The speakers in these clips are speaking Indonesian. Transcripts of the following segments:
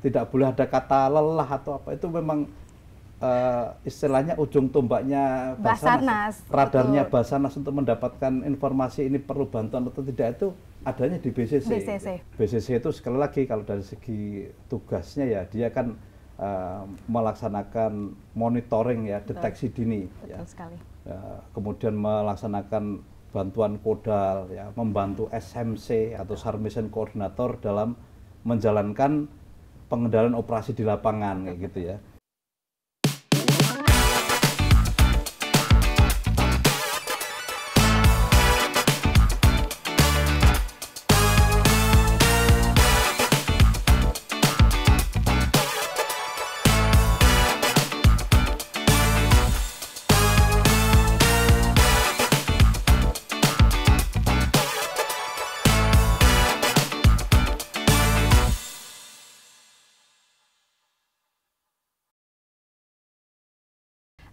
tidak boleh ada kata lelah atau apa. Itu memang istilahnya ujung tombaknya Basarnas, radarnya Basarnas untuk mendapatkan informasi ini perlu bantuan atau tidak itu adanya di BCC. BCC itu sekali lagi kalau dari segi tugasnya ya dia kan melaksanakan monitoring ya, deteksi dini. Betul sekali. Kemudian melaksanakan bantuan kodal ya, membantu SMC atau SAR Mission Coordinator dalam menjalankan pengendalian operasi di lapangan kayak gitu ya.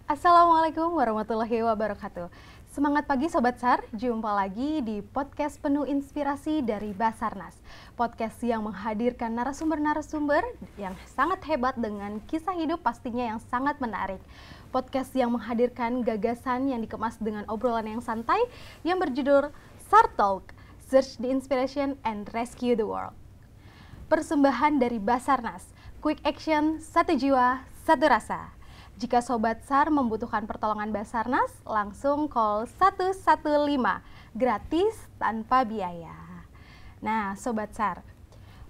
Assalamualaikum warahmatullahi wabarakatuh. Semangat pagi Sobat SAR, jumpa lagi di podcast penuh inspirasi dari Basarnas. Podcast yang menghadirkan narasumber-narasumber yang sangat hebat dengan kisah hidup pastinya yang sangat menarik. Podcast yang menghadirkan gagasan yang dikemas dengan obrolan yang santai yang berjudul SAR Talk, Search the Inspiration and Rescue the World. Persembahan dari Basarnas, Quick Action, satu jiwa, satu rasa. Jika Sobat SAR membutuhkan pertolongan Basarnas, langsung call 115, gratis tanpa biaya. Nah, Sobat SAR,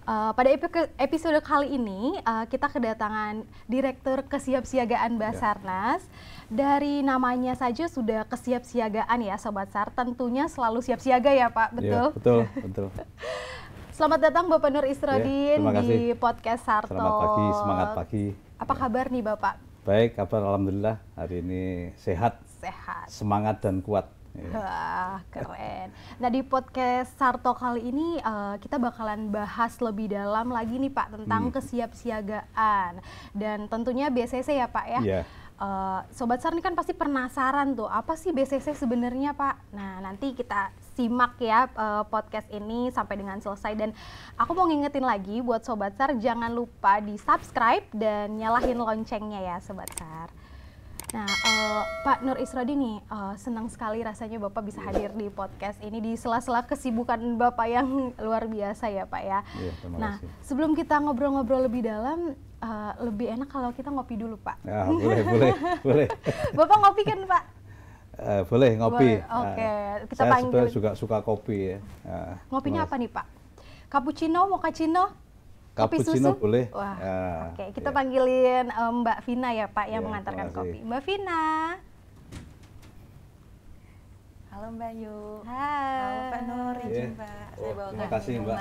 pada episode kali ini kita kedatangan Direktur Kesiapsiagaan Basarnas. Dari namanya saja sudah kesiapsiagaan ya Sobat SAR, tentunya selalu siap siaga ya Pak, betul? Ya, betul, betul. Selamat datang Bapak Nur Isrodin di podcast SAR Talk. Selamat pagi, semangat pagi. Apa kabar nih Bapak? Baik, kabar alhamdulillah hari ini sehat, semangat dan kuat. Wah, keren. Nah di podcast SAR Talk kali ini kita bakalan bahas lebih dalam lagi nih Pak tentang kesiapsiagaan dan tentunya BCC ya Pak ya. Yeah. Sobat SAR ini kan pasti penasaran tuh apa sih BCC sebenarnya Pak. Nah nanti kita simak ya podcast ini sampai dengan selesai dan aku mau ngingetin lagi buat Sobat SAR jangan lupa di subscribe dan nyalahin loncengnya ya Sobat SAR. Nah Pak Nur Isrodin nih senang sekali rasanya Bapak bisa hadir di podcast ini di sela-sela kesibukan Bapak yang luar biasa ya Pak ya. Nah sebelum kita ngobrol-ngobrol lebih dalam lebih enak kalau kita ngopi dulu Pak. Ya, boleh. Bapak ngopi kan Pak? Boleh ngopi. Oke, kita saya panggil. Saya juga suka kopi ya. Ngopinya apa nih Pak? Cappuccino, mochaccino? Kopi Cappuccino susu? boleh. Wah, oke. Kita panggilin Mbak Vina ya Pak yang mengantarkan kopi. Mbak Vina. Halo Mbak Yu. Hai. Halo Pak Nur, izin Pak. Saya bawakan terima kasih Mbak.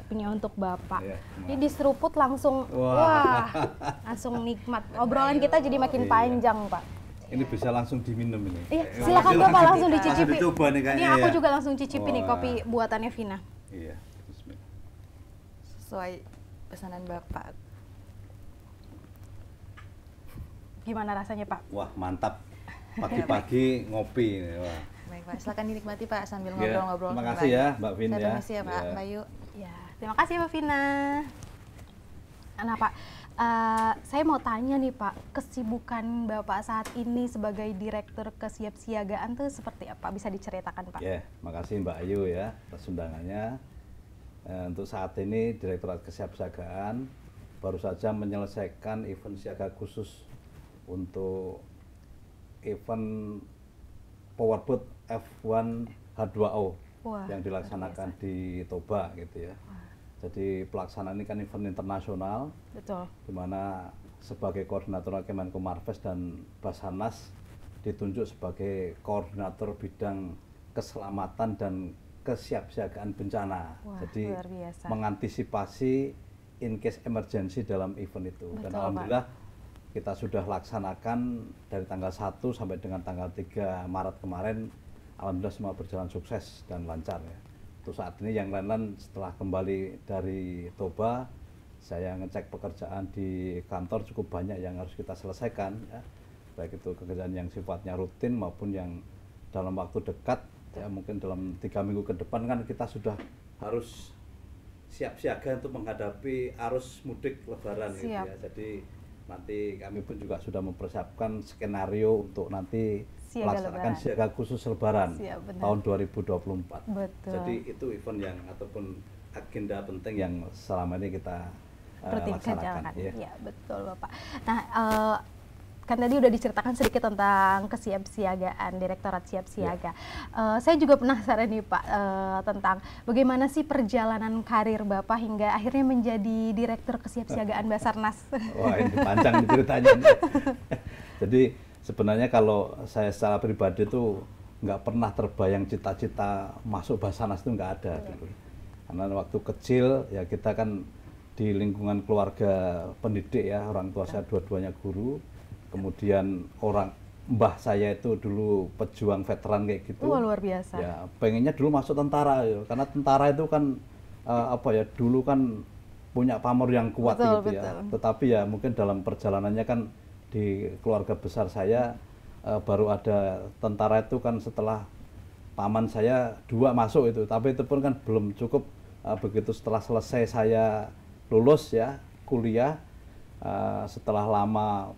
Kopinya untuk Bapak. Ini diseruput langsung, langsung nikmat. Obrolan kita jadi makin panjang Pak. Ini bisa langsung diminum ini. Iya, silakan Bapak langsung dicicipi. Dicoba nih kayaknya. Ini aku juga langsung cicipi nih kopi buatannya Vina. Iya, bismillah. Sesuai pesanan Bapak. Gimana rasanya Pak? Wah, mantap. Pagi-pagi ngopi. Wah. Baik Pak, silakan dinikmati Pak sambil ngobrol-ngobrol. Terima kasih ya Mbak Vina. Saya permisi ya Pak, Mbak Yu. Ya, terima kasih Mbak Vina. Nah Pak, saya mau tanya nih Pak, kesibukan Bapak saat ini sebagai Direktur Kesiapsiagaan itu seperti apa? Bisa diceritakan Pak? Ya, makasih Mbak Ayu ya atas undangannya. Untuk saat ini Direktorat Kesiapsiagaan baru saja menyelesaikan event siaga khusus untuk event Powerboat F1 H2O yang dilaksanakan di Toba gitu ya. Jadi pelaksanaan ini kan event internasional, betul, di mana sebagai koordinator Kemenko Marves dan Basarnas ditunjuk sebagai koordinator bidang keselamatan dan kesiapsiagaan bencana. Wah, jadi luar biasa. mengantisipasi in case emergency dalam event itu. Betul, dan alhamdulillah kita sudah laksanakan dari tanggal 1 sampai dengan tanggal 3 Maret kemarin, alhamdulillah semua berjalan sukses dan lancar ya. Untuk saat ini yang lain-lain setelah kembali dari Toba, saya ngecek pekerjaan di kantor cukup banyak yang harus kita selesaikan ya. Baik itu pekerjaan yang sifatnya rutin maupun yang dalam waktu dekat ya, mungkin dalam 3 minggu ke depan kan kita sudah harus siap siaga untuk menghadapi arus mudik Lebaran gitu Siap. ya. Jadi nanti kami pun juga sudah mempersiapkan skenario untuk nanti Siaga melaksanakan Lebaran. siaga khusus Lebaran Siap, benar. tahun 2024. Betul. Jadi itu event yang ataupun agenda penting yang selama ini kita Rutin laksanakan. jalankan. Ya. Ya, betul Bapak. Nah, kan tadi udah diceritakan sedikit tentang kesiapsiagaan Direktorat Siap Siaga. Saya juga penasaran nih Pak tentang bagaimana sih perjalanan karir Bapak hingga akhirnya menjadi Direktur Kesiapsiagaan Basarnas. Wah, ini panjang ceritanya. Jadi sebenarnya kalau saya secara pribadi tuh nggak pernah terbayang cita-cita masuk Basarnas itu nggak ada dulu. Karena waktu kecil ya kita kan di lingkungan keluarga pendidik ya, orang tua saya dua-duanya guru, kemudian mbah saya itu dulu pejuang veteran kayak gitu. Wah, luar biasa. Ya pengennya dulu masuk tentara ya, karena tentara itu kan dulu kan punya pamor yang kuat Betul, gitu ya. betul. Tetapi ya mungkin dalam perjalanannya kan di keluarga besar saya baru ada tentara itu kan setelah paman saya 2 masuk itu, tapi itu pun kan belum cukup. Begitu setelah selesai saya lulus ya kuliah, setelah lama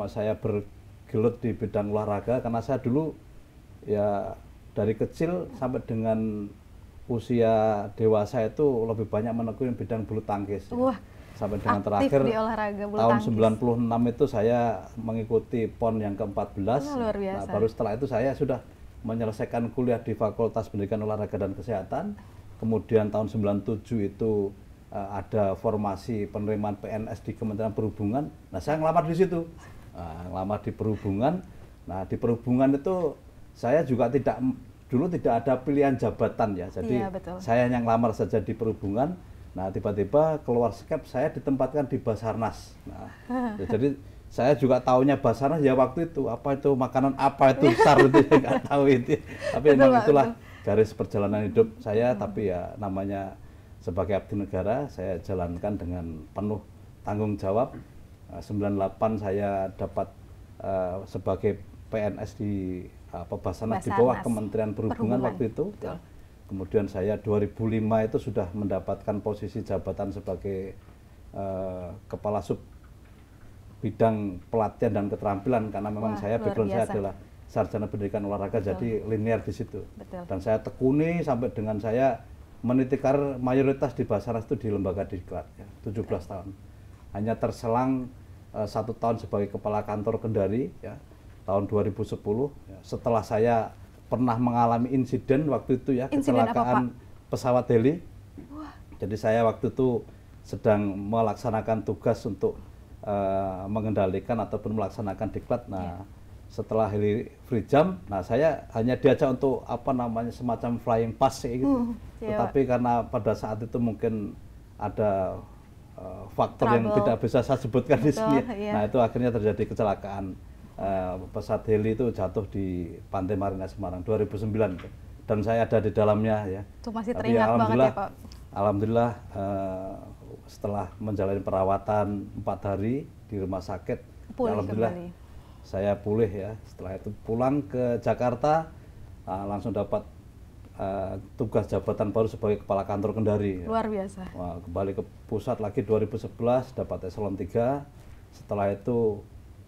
saya bergelut di bidang olahraga, karena saya dulu ya dari kecil sampai dengan usia dewasa itu lebih banyak menekuni bidang bulu tangkis ya. Wah, Sampai dengan aktif terakhir di olahraga bulu tahun tangkis. 96 itu saya mengikuti PON yang ke-14. Wah, luar biasa. Nah, baru setelah itu saya sudah menyelesaikan kuliah di Fakultas Pendidikan Olahraga dan Kesehatan. Kemudian tahun 97 itu ada formasi penerimaan PNS di Kementerian Perhubungan. Nah, saya ngelamar di situ. Ngelamar di Perhubungan. Nah, di Perhubungan itu saya juga dulu tidak ada pilihan jabatan ya. Jadi Iya, betul. saya yang ngelamar saja di Perhubungan. Nah, tiba-tiba keluar skep, saya ditempatkan di Basarnas. Nah, ya, jadi saya juga taunya Basarnas ya waktu itu, apa itu makanan, apa itu SAR itu saya nggak tahu itu. Tapi Betul, memang Pak, itulah betul. garis perjalanan hidup saya. Tapi ya namanya sebagai abdi negara, saya jalankan dengan penuh tanggung jawab. 98 saya dapat sebagai PNS di Basarnas di bawah Basarnas. Kementerian Perhubungan waktu itu. Betul. Kemudian saya 2005 itu sudah mendapatkan posisi jabatan sebagai kepala sub bidang pelatihan dan keterampilan, karena memang Wah, saya luar background saya biasa. adalah sarjana pendidikan olahraga. Betul. Jadi linear di situ. Betul. Dan saya tekuni sampai dengan saya meniti karir mayoritas di Basarnas itu di lembaga diklat ya, 17 tahun. Hanya terselang 1 tahun sebagai kepala kantor Kendari ya, tahun 2010 ya, setelah saya pernah mengalami insiden waktu itu ya, Insiden apa, kecelakaan pesawat heli. Jadi saya waktu itu sedang melaksanakan tugas untuk mengendalikan ataupun melaksanakan diklat. Nah, setelah heli free jump, nah saya hanya diajak untuk semacam flying pass kayak gitu. Iya, Tetapi karena pada saat itu mungkin ada faktor yang Trouble. tidak bisa saya sebutkan di Betul, sini. iya. Nah, itu akhirnya terjadi kecelakaan. Pesawat heli itu jatuh di Pantai Marina Semarang 2009 dan saya ada di dalamnya ya. Itu masih Tapi teringat banget ya, Pak. Alhamdulillah setelah menjalani perawatan 4 hari di rumah sakit, Pulih alhamdulillah kembali. saya pulih ya. Setelah itu pulang ke Jakarta, langsung dapat tugas jabatan baru sebagai kepala kantor Kendari. Luar biasa. Wah, kembali ke pusat lagi 2011, dapat eselon 3. Setelah itu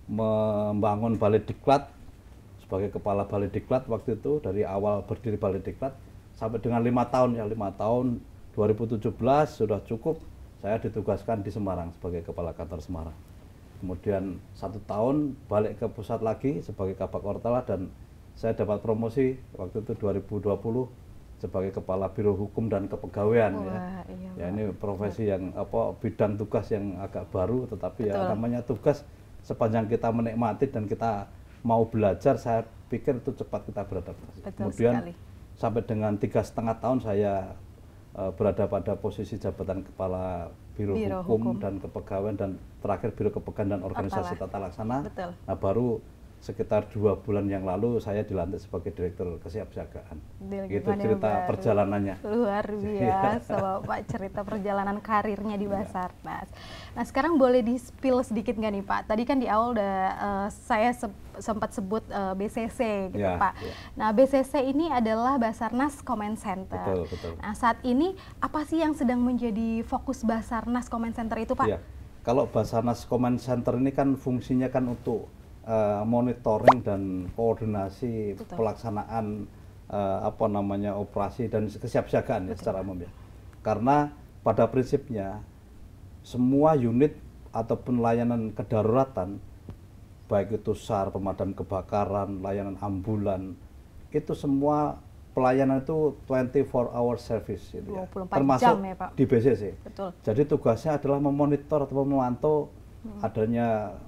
membangun Balai Diklat sebagai kepala Balai Diklat waktu itu, dari awal berdiri Balai Diklat sampai dengan 5 tahun ya, 5 tahun 2017 sudah cukup. Saya ditugaskan di Semarang sebagai kepala kantor Semarang. Kemudian 1 tahun balik ke pusat lagi sebagai Kabak Kortala, dan saya dapat promosi waktu itu 2020 sebagai kepala Biro Hukum dan Kepegawaian. Wah, iya, Ya, Pak. ini profesi yang bidang tugas yang agak baru, tetapi ya Betul. namanya tugas, sepanjang kita menikmati dan kita mau belajar, saya pikir itu cepat kita beradaptasi. Betul Kemudian sekali. sampai dengan 3,5 tahun saya berada pada posisi jabatan kepala Biro Hukum dan Kepegawaian, dan terakhir Biro Kepegawaian dan Organisasi Tata Laksana. Betul. Nah, baru sekitar 2 bulan yang lalu saya dilantik sebagai Direktur Kesiapsiagaan. Gitu Yang cerita baru. perjalanannya. Luar biasa Bapak, cerita perjalanan karirnya di Basarnas. Nah sekarang boleh di-spill sedikit nggak nih Pak? Tadi kan di awal udah saya sempat sebut BCC gitu Pak. Nah BCC ini adalah Basarnas Command Center. Betul. Nah saat ini apa sih yang sedang menjadi fokus Basarnas Command Center itu Pak? Iya. Kalau Basarnas Command Center ini kan fungsinya kan untuk monitoring dan koordinasi pelaksanaan operasi dan kesiapsiagaan ya, secara umum ya. Karena pada prinsipnya semua unit ataupun layanan kedaruratan, baik itu SAR, pemadam kebakaran, layanan ambulan, itu semua pelayanan itu 24 hour service gitu ya. 24 termasuk jam ya Pak. Di BCC. Betul. Jadi tugasnya adalah memonitor atau memantau adanya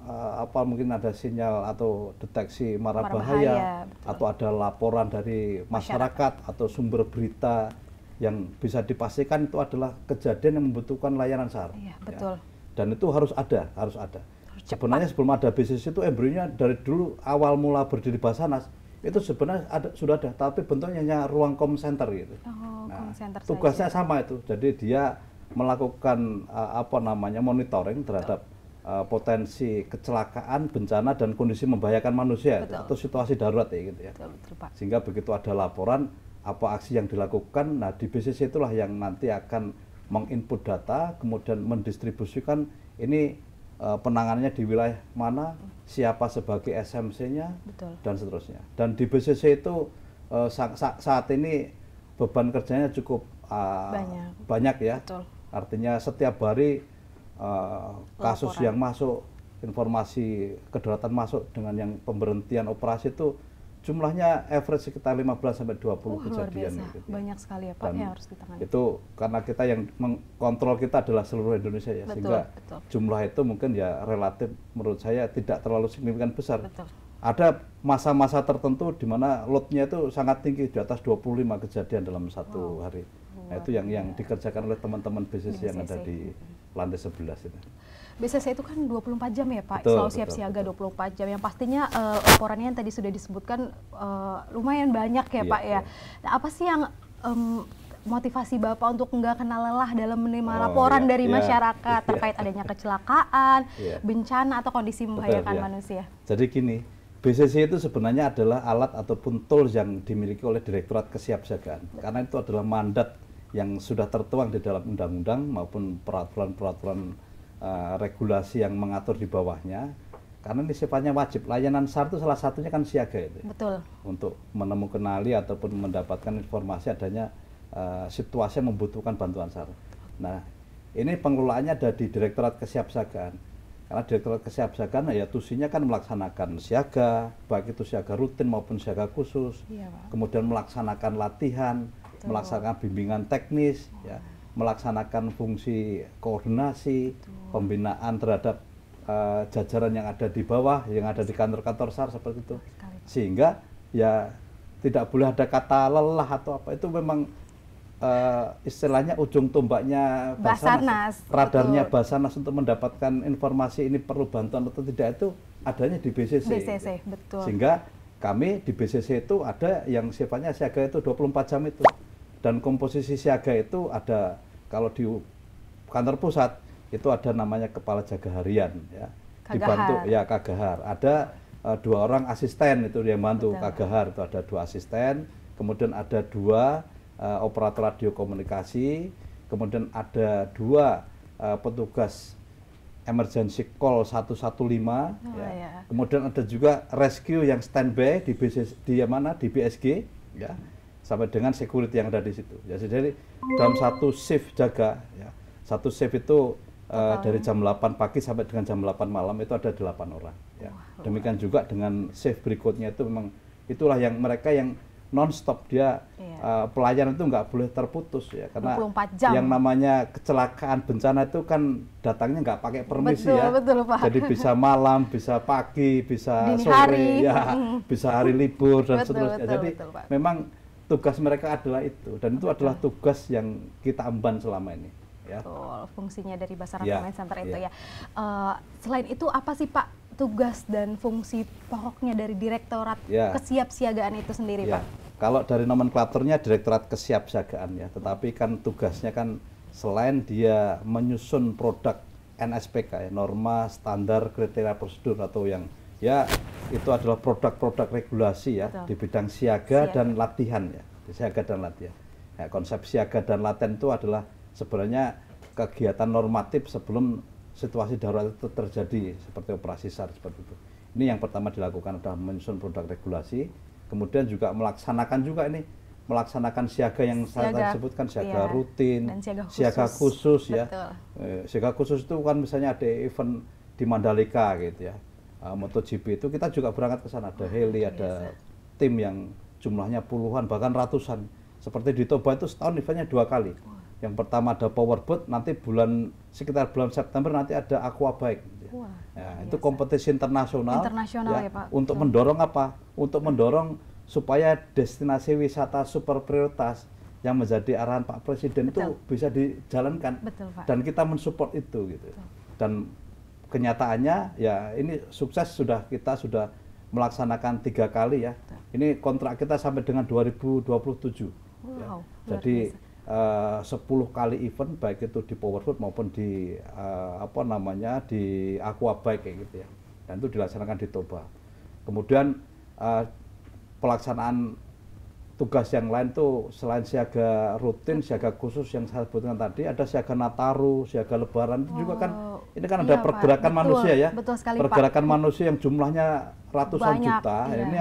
mungkin ada sinyal atau deteksi mara bahaya atau ada laporan dari masyarakat atau sumber berita yang bisa dipastikan itu adalah kejadian yang membutuhkan layanan SAR. Iya, betul. Ya. Dan itu harus ada. Sebenarnya sebelum ada BCC itu embrionya dari dulu awal mula berdiri Basarnas itu sebenarnya sudah ada, tapi bentuknya hanya ruang com center gitu. Nah, center tugasnya sama itu. Jadi dia melakukan monitoring terhadap potensi kecelakaan, bencana dan kondisi membahayakan manusia atau situasi darurat ya gitu ya. Betul, Pak. Sehingga begitu ada laporan apa aksi yang dilakukan, nah di BCC itulah yang nanti akan menginput data, kemudian mendistribusikan ini penanganannya di wilayah mana, siapa sebagai SMC-nya dan seterusnya. Dan di BCC itu saat ini beban kerjanya cukup banyak ya. Betul. Artinya setiap hari kasus yang masuk, informasi kedaruratan masuk dengan yang pemberhentian operasi itu jumlahnya average sekitar 15 sampai 20 kejadian gitu. Banyak sekali ya Pak yang harus ditangani. Itu karena kita yang mengkontrol kita adalah seluruh Indonesia ya, sehingga jumlah itu mungkin ya relatif menurut saya tidak terlalu signifikan besar. Ada masa-masa tertentu di mana load-nya itu sangat tinggi, di atas 25 kejadian dalam satu hari. Nah, itu yang dikerjakan oleh teman-teman BCC yang ada di lantai 11 itu. BCC itu kan 24 jam ya Pak, selalu siap siaga 24 jam. Yang pastinya laporannya yang tadi sudah disebutkan lumayan banyak ya Pak ya. Nah, apa sih yang motivasi Bapak untuk nggak kena lelah dalam menerima laporan dari masyarakat terkait adanya kecelakaan, bencana atau kondisi membahayakan manusia? Jadi gini, BCC itu sebenarnya adalah alat ataupun tools yang dimiliki oleh Direktorat Kesiapsiagaan. Karena itu adalah mandat yang sudah tertuang di dalam undang-undang maupun peraturan-peraturan regulasi yang mengatur di bawahnya. Karena ini sifatnya wajib. Layanan SAR itu salah satunya kan siaga itu. Betul. Untuk menemukan ataupun mendapatkan informasi adanya situasi yang membutuhkan bantuan SAR. Nah, ini pengelolaannya ada di Direktorat Kesiapsiagaan. Karena Direktorat Kesiapsiagaan ya tusinya kan melaksanakan siaga, baik itu siaga rutin maupun siaga khusus. Kemudian melaksanakan latihan, melaksanakan bimbingan teknis, ya, melaksanakan fungsi koordinasi, pembinaan terhadap jajaran yang ada di bawah, yang ada di kantor-kantor SAR seperti itu. Sehingga ya tidak boleh ada kata lelah atau apa, itu memang istilahnya ujung tombaknya Basarnas, radarnya Basarnas untuk mendapatkan informasi ini perlu bantuan atau tidak itu adanya di BCC. Betul. Sehingga kami di BCC itu ada yang sifatnya siaga itu 24 jam itu. Dan komposisi siaga itu ada, kalau di kantor pusat itu ada namanya kepala jaga harian ya. Dibantu ya Kagahar. Ada 2 orang asisten itu yang bantu Kagahar, itu ada 2 asisten, kemudian ada 2 operator radio komunikasi, kemudian ada 2 petugas emergency call 115, kemudian ada juga rescue yang standby di di BSG, ya, sampai dengan security yang ada di situ. Ya, jadi dalam satu shift jaga, ya, satu shift itu dari jam 8 pagi sampai dengan jam 8 malam itu ada 8 orang. Ya. Demikian juga dengan shift berikutnya itu memang itulah yang mereka yang non-stop dia pelayanan itu nggak boleh terputus ya, karena 24 jam. Yang namanya kecelakaan bencana itu kan datangnya nggak pakai permisi ya. Betul, Pak. Jadi bisa malam, bisa pagi, bisa Dini sore hari. ya, bisa hari libur dan seterusnya. Jadi Pak. memang tugas mereka adalah itu, dan itu adalah tugas yang kita emban selama ini. Ya. Betul, fungsinya dari Basarnas Command Center itu ya. Selain itu apa sih Pak tugas dan fungsi pokoknya dari Direktorat Kesiapsiagaan itu sendiri, Pak? Kalau dari nomenklaturnya Direktorat Kesiapsiagaan ya, tetapi kan tugasnya kan selain dia menyusun produk NSPK ya, norma standar kriteria prosedur atau yang ya itu adalah produk-produk regulasi ya. Betul. Di bidang siaga dan latihan ya, siaga dan latihan. Ya, konsep siaga dan latihan itu adalah sebenarnya kegiatan normatif sebelum situasi darurat itu terjadi seperti operasi SAR seperti itu. Ini yang pertama dilakukan adalah menyusun produk regulasi, kemudian juga melaksanakan juga ini melaksanakan siaga yang saya tadi sebutkan, siaga rutin, dan siaga khusus ya. Siaga khusus itu kan misalnya ada event di Mandalika gitu ya, MotoGP itu kita juga berangkat ke sana, ada heli, ada tim yang jumlahnya puluhan bahkan ratusan. Seperti di Toba itu setahun eventnya 2 kali. Yang pertama ada powerboat, nanti sekitar bulan September nanti ada aquabike. Ya, itu kompetisi internasional ya, Pak. Untuk mendorong apa? Untuk mendorong supaya destinasi wisata super prioritas yang menjadi arahan Pak Presiden itu bisa dijalankan. Betul, Pak. Dan kita mensupport itu gitu. Dan kenyataannya ya ini sukses, kita sudah melaksanakan 3 kali ya. Ini kontrak kita sampai dengan 2027. Ya. Jadi 10 kali event baik itu di powerboat maupun di di aquabike kayak gitu ya, dan itu dilaksanakan di Toba. Kemudian pelaksanaan tugas yang lain tuh selain siaga rutin, siaga khusus yang saya sebutkan tadi, ada siaga Nataru, siaga Lebaran itu juga kan ini kan ada pergerakan manusia ya, pergerakan manusia yang jumlahnya ratusan juta. Ini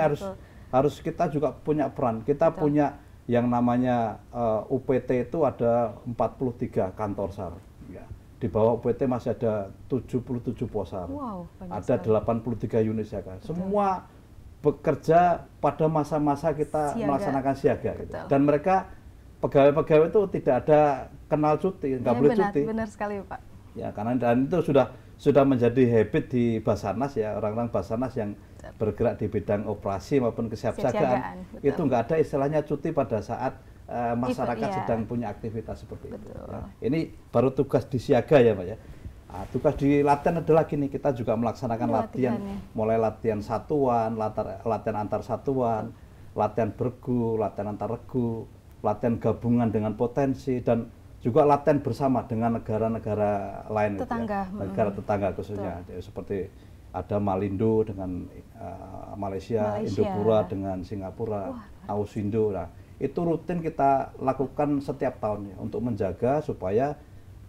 harus kita juga punya peran, kita punya yang namanya UPT itu ada 43 kantor SAR. Ya. Di bawah UPT masih ada 77 posar, ada 83 unit siaga. Semua bekerja pada masa-masa kita melaksanakan siaga. Gitu. Dan mereka pegawai-pegawai itu tidak ada kenal cuti, nggak boleh cuti. Benar sekali, Pak. Ya, karena dan itu sudah menjadi habit di Basarnas ya, orang-orang Basarnas yang bergerak di bidang operasi maupun kesiapsiagaan itu nggak ada istilahnya cuti pada saat masyarakat sedang punya aktivitas seperti itu. Ya. Ini baru tugas di siaga ya, Pak ya. Tugas di latihan adalah gini, kita juga melaksanakan latihan, mulai latihan satuan, latihan antar satuan, latihan bergu, latihan antar regu, latihan gabungan dengan potensi, dan juga latihan bersama dengan negara-negara lain, tetangga, ya. Negara tetangga khususnya, seperti ada Malindo dengan Malaysia, Indopura dengan Singapura, Ausindo. Nah, itu rutin kita lakukan setiap tahun ya, untuk menjaga supaya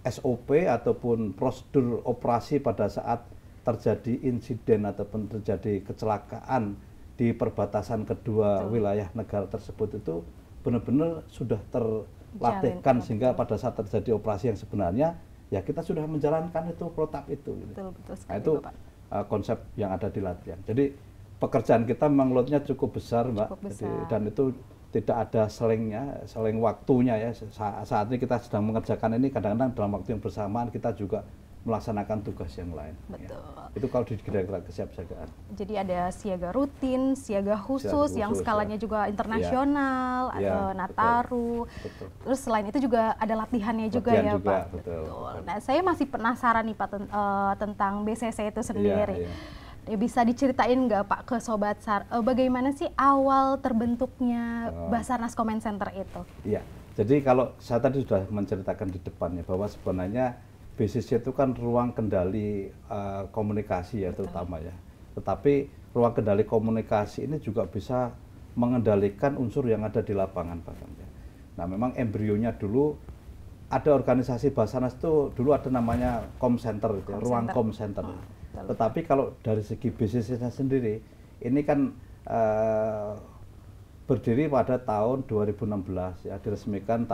SOP ataupun prosedur operasi pada saat terjadi insiden ataupun terjadi kecelakaan di perbatasan kedua wilayah negara tersebut itu benar-benar sudah terlatihkan sehingga pada saat terjadi operasi yang sebenarnya ya kita sudah menjalankan itu protap itu. Betul sekali, nah, itu konsep yang ada di latihan. Jadi pekerjaan kita memang loadnya cukup besar, Mbak. Jadi, dan itu tidak ada seling waktunya ya. Saat ini kita sedang mengerjakan ini, kadang-kadang dalam waktu yang bersamaan kita juga melaksanakan tugas yang lain. Betul. Ya. Itu kalau di Direktorat Kesiapsiagaan. Jadi ada siaga rutin, siaga khusus yang skalanya juga internasional, ada Nataru. Betul. Terus selain itu juga ada latihannya juga ya, Pak. Betul. Nah, saya masih penasaran nih, Pak, tentang BCC itu sendiri. Bisa diceritain nggak, Pak, ke Sobat SAR, bagaimana sih awal terbentuknya Basarnas Command Center itu? Iya, jadi kalau saya tadi sudah menceritakan di depannya bahwa sebenarnya BCC itu kan ruang kendali komunikasi ya, terutama ya. Tetapi ruang kendali komunikasi ini juga bisa mengendalikan unsur yang ada di lapangan, Pak. Nah, memang embrionya dulu ada organisasi Basarnas itu dulu ada namanya Com Center, ruang Com Center. Tetapi kalau dari segi BCC-nya sendiri, ini kan berdiri pada tahun 2016 ya, diresmikan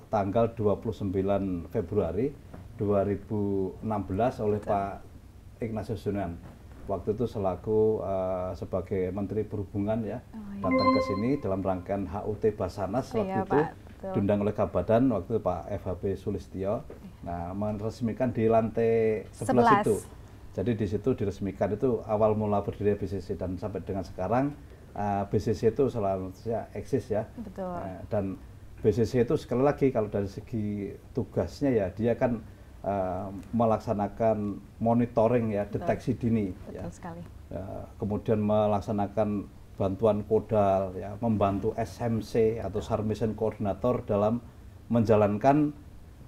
tanggal 29 Februari 2016 oleh Pak Ignatius Jonan. Waktu itu selaku sebagai Menteri Perhubungan ya, datang ke sini dalam rangkaian HUT Basarnas waktu itu, diundang oleh Kabadan waktu itu Pak FHB Sulistyo. Nah, meresmikan di lantai 11 itu. Jadi di situ diresmikan, itu awal mula berdiri BCC, dan sampai dengan sekarang BCC itu selanjutnya eksis ya. Betul. Dan BCC itu sekali lagi kalau dari segi tugasnya ya, dia kan melaksanakan monitoring ya, deteksi dini. Betul sekali. Kemudian melaksanakan bantuan kodal, ya, membantu SMC atau SAR Mission Coordinator dalam menjalankan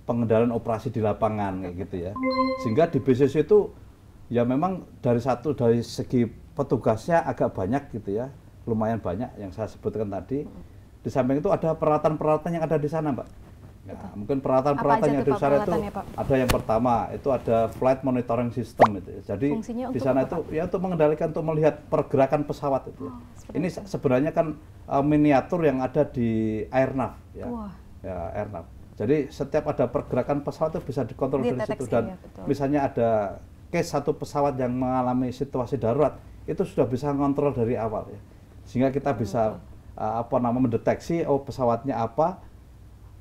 pengendalian operasi di lapangan kayak gitu ya. Sehingga di BCC itu ya memang dari segi petugasnya agak banyak gitu ya, lumayan banyak yang saya sebutkan tadi. Di samping itu ada peralatan-peralatan yang ada di sana, Mbak. Ya, mungkin peralatan-peralatan yang ada di sana itu ada yang pertama itu ada flight monitoring system itu. Jadi di sana itu ya untuk mengendalikan, untuk melihat pergerakan pesawat itu. Ini sebenarnya kan miniatur yang ada di AirNav ya. Ya, AirNav. Jadi setiap ada pergerakan pesawat itu bisa dikontrol dari situ, dan misalnya ada case satu pesawat yang mengalami situasi darurat, itu sudah bisa mengontrol dari awal ya. Sehingga kita bisa mendeteksi pesawatnya apa,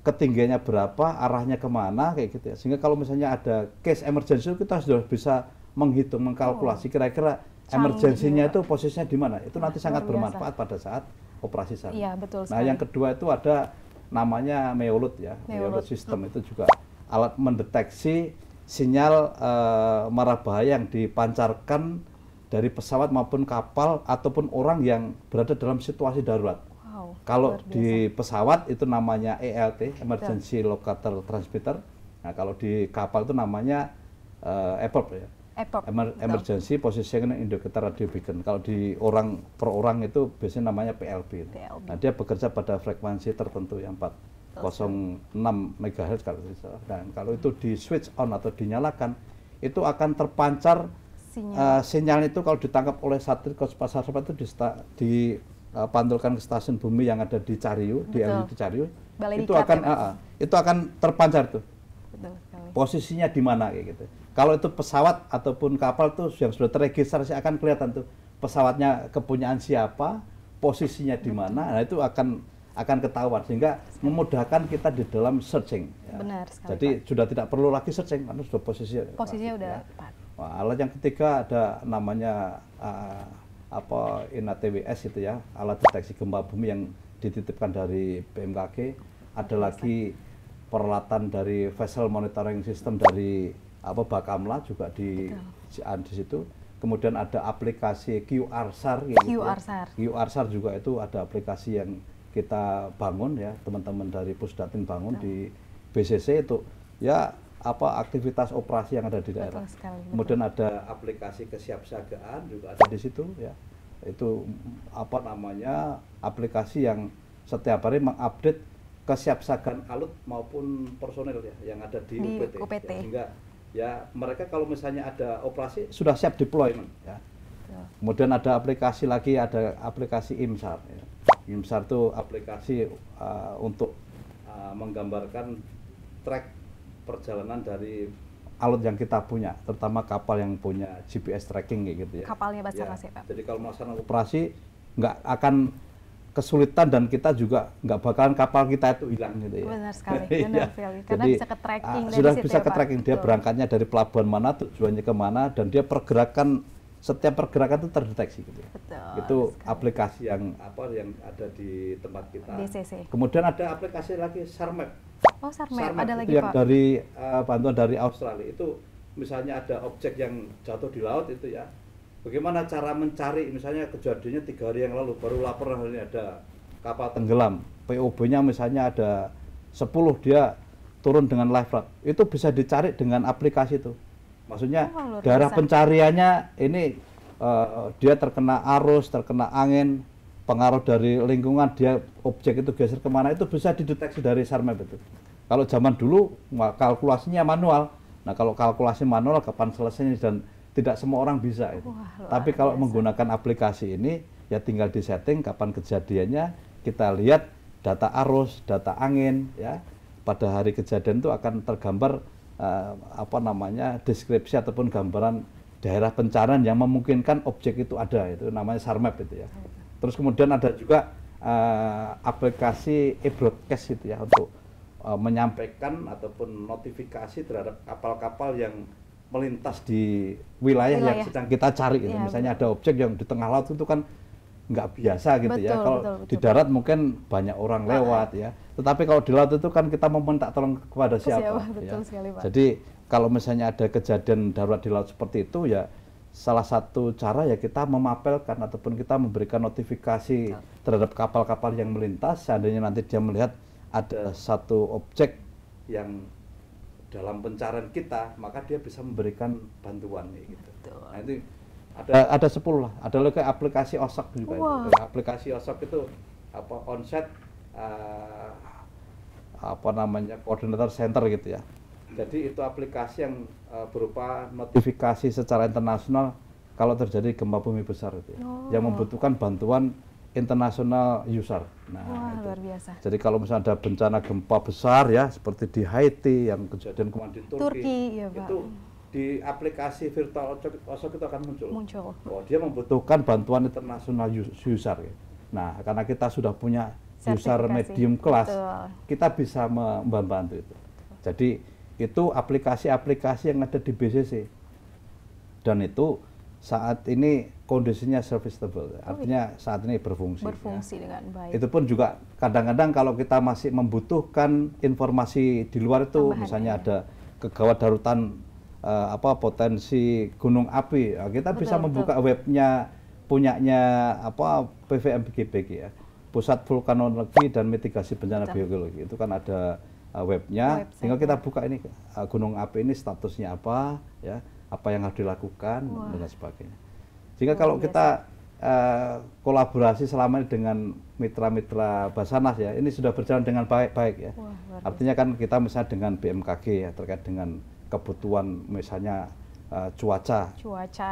ketinggiannya berapa, arahnya kemana, kayak gitu ya. Sehingga kalau misalnya ada case emergency, kita sudah bisa menghitung, mengkalkulasi kira-kira emergensinya itu posisinya di mana. Itu nanti sangat bermanfaat pada saat operasi SAR. Iya, betul sekali. Nah, yang kedua itu ada namanya Meolot ya. Meolot system itu juga alat mendeteksi sinyal mara bahaya yang dipancarkan dari pesawat maupun kapal ataupun orang yang berada dalam situasi darurat. Kalau di pesawat itu namanya ELT, Emergency Locator Transmitter. Nah, kalau di kapal itu namanya EPIRB ya. Emergency Positioning Indicator Radio Beacon. Kalau di orang per orang itu biasanya namanya PLB. Nah, dia bekerja pada frekuensi tertentu yang 406 MHz kalau tidak salah. Dan kalau itu di switch on atau dinyalakan, itu akan terpancar sinyal itu kalau ditangkap oleh satelit Kosmosat itu dipantulkan ke stasiun bumi yang ada di Cariu, di LUD Cariu. Itu akan terpancar tuh. Posisinya di mana kayak gitu. Kalau itu pesawat ataupun kapal tuh yang sudah terregistrasi akan kelihatan tuh pesawatnya kepunyaan siapa, posisinya di mana. Nah, itu akan ketahuan sehingga memudahkan kita di dalam searching. Ya. Benar sekali. Jadi sudah tidak perlu lagi searching karena sudah posisinya udah tepat. Nah, alat yang ketiga ada namanya INATWS itu ya, alat deteksi gempa bumi yang dititipkan dari BMKG. Ada lagi peralatan dari vessel monitoring system dari Bakamla juga di situ. Kemudian ada aplikasi QR SAR QR SAR juga itu ada aplikasi yang kita bangun ya, teman-teman dari Pusdatin bangun di BCC itu ya aktivitas operasi yang ada di daerah. Kemudian ada aplikasi kesiapsiagaan juga ada di situ ya. Itu aplikasi yang setiap hari mengupdate kesiapsiagaan alut maupun personel ya yang ada di UPT. Ya, sehingga ya mereka kalau misalnya ada operasi sudah siap deployment ya. Kemudian ada aplikasi IMSAR ya. IMSAR itu aplikasi untuk menggambarkan track perjalanan dari alut yang kita punya, terutama kapal yang punya GPS tracking gitu ya. Kapalnya Basarnas ya, Pak. Jadi kalau melaksanakan operasi nggak akan kesulitan dan kita juga nggak bakalan kapal kita itu hilang gitu ya. Benar sekali, benar sekali. Karena jadi, bisa ke tracking sudah bisa ke tracking, dia berangkatnya dari pelabuhan mana, tujuannya kemana, dan dia setiap pergerakan itu terdeteksi gitu ya. Itu aplikasi yang ada di tempat kita. BCC. Kemudian ada aplikasi lagi SARMAP. SARMAP ada lagi yang Pak. dari bantuan dari Australia. Itu misalnya ada objek yang jatuh di laut itu ya. Bagaimana cara mencari, misalnya kejadiannya 3 hari yang lalu baru lapor hari ini ada kapal tenggelam. POB-nya misalnya ada 10, dia turun dengan live raft. Itu bisa dicari dengan aplikasi itu. Maksudnya daerah pencariannya ini dia terkena arus, terkena angin, pengaruh dari lingkungan, dia objek itu geser kemana, itu bisa dideteksi dari SARMAP itu. Kalau zaman dulu kalkulasinya manual. Nah, kalau kalkulasi manual kapan selesainya dan tidak semua orang bisa itu. Tapi kalau menggunakan aplikasi ini ya tinggal disetting kapan kejadiannya, kita lihat data arus, data angin ya. Pada hari kejadian itu akan tergambar deskripsi ataupun gambaran daerah pencarian yang memungkinkan objek itu ada, itu namanya SARMAP itu ya. Terus kemudian ada juga aplikasi e-broadcast itu ya untuk menyampaikan ataupun notifikasi terhadap kapal-kapal yang melintas di wilayah yang sedang kita cari gitu. Misalnya ada objek yang di tengah laut itu kan nggak biasa gitu ya. Kalau di darat mungkin banyak orang lewat ya. Tetapi kalau di laut itu kan kita meminta tolong kepada siapa. Betul sekali, Pak. Jadi kalau misalnya ada kejadian darurat di laut seperti itu ya salah satu cara ya kita memapelkan ataupun kita memberikan notifikasi terhadap kapal-kapal yang melintas. Seandainya nanti dia melihat ada satu objek yang dalam pencarian kita, maka dia bisa memberikan bantuan gitu. Nah itu ada 10 lah. Ada lagi aplikasi OSOC juga. Itu. Aplikasi OSOC itu apa onset apa namanya koordinator center gitu ya. Jadi itu aplikasi yang berupa notifikasi secara internasional kalau terjadi gempa bumi besar itu ya, yang membutuhkan bantuan internasional user. Nah, wah, luar biasa. Jadi kalau misalnya ada bencana gempa besar ya seperti di Haiti yang kejadian kemarin di Turki ya, Pak. Itu di aplikasi virtual OSOC itu akan muncul. Oh, dia membutuhkan bantuan internasional user ya. Nah, karena kita sudah punya user medium class, kita bisa membantu itu. Jadi itu aplikasi-aplikasi yang ada di BCC dan itu saat ini kondisinya serviceable, artinya saat ini berfungsi ya. Dengan baik. Itu pun juga kadang-kadang kalau kita masih membutuhkan informasi di luar itu, misalnya ada kegawat darutan potensi gunung api, kita bisa membuka webnya punyanya PVMBG ya, Pusat Vulkanologi dan Mitigasi Bencana Geologi. Itu kan ada webnya, tinggal kita buka ini gunung api ini statusnya apa ya, apa yang harus dilakukan dan sebagainya. Jika kalau kita kolaborasi selama ini dengan mitra-mitra Basarnas ya, ini sudah berjalan dengan baik-baik ya. Artinya kan kita misalnya dengan BMKG ya terkait dengan kebutuhan misalnya cuaca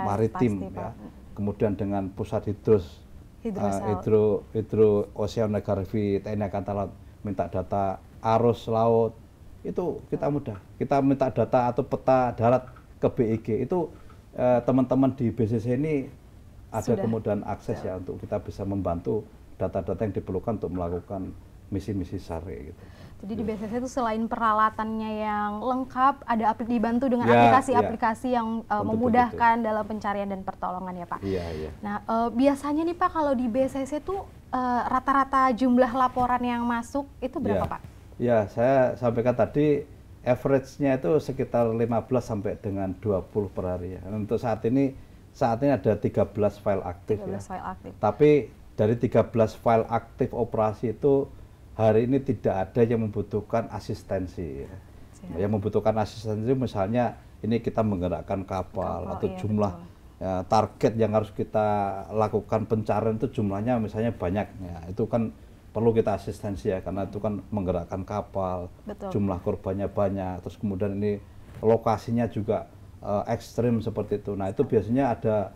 maritim ya, kemudian dengan pusat hidrooceanography TNI Angkatan Laut minta data arus laut, itu kita mudah. Kita minta data atau peta darat ke BIG, itu teman-teman di BCC ini ada kemudahan akses ya untuk kita bisa membantu data-data yang diperlukan untuk melakukan misi-misi SAR gitu. Jadi di BCC itu selain peralatannya yang lengkap, ada dibantu dengan aplikasi-aplikasi yang memudahkan dalam pencarian dan pertolongan ya Pak. Nah biasanya nih Pak kalau di BCC itu rata-rata jumlah laporan yang masuk itu berapa Pak? Ya, saya sampaikan tadi average-nya itu sekitar 15 sampai dengan 20 per hari ya. Untuk saat ini ada 13 file aktif file aktif. Tapi dari 13 file aktif operasi itu hari ini tidak ada yang membutuhkan asistensi ya. Yang membutuhkan asistensi misalnya ini kita menggerakkan kapal atau jumlah target yang harus kita lakukan pencarian itu jumlahnya misalnya banyak ya. Itu kan perlu kita asistensi ya, karena itu kan menggerakkan kapal, jumlah korbannya banyak, terus kemudian ini lokasinya juga ekstrim seperti itu. Nah itu biasanya ada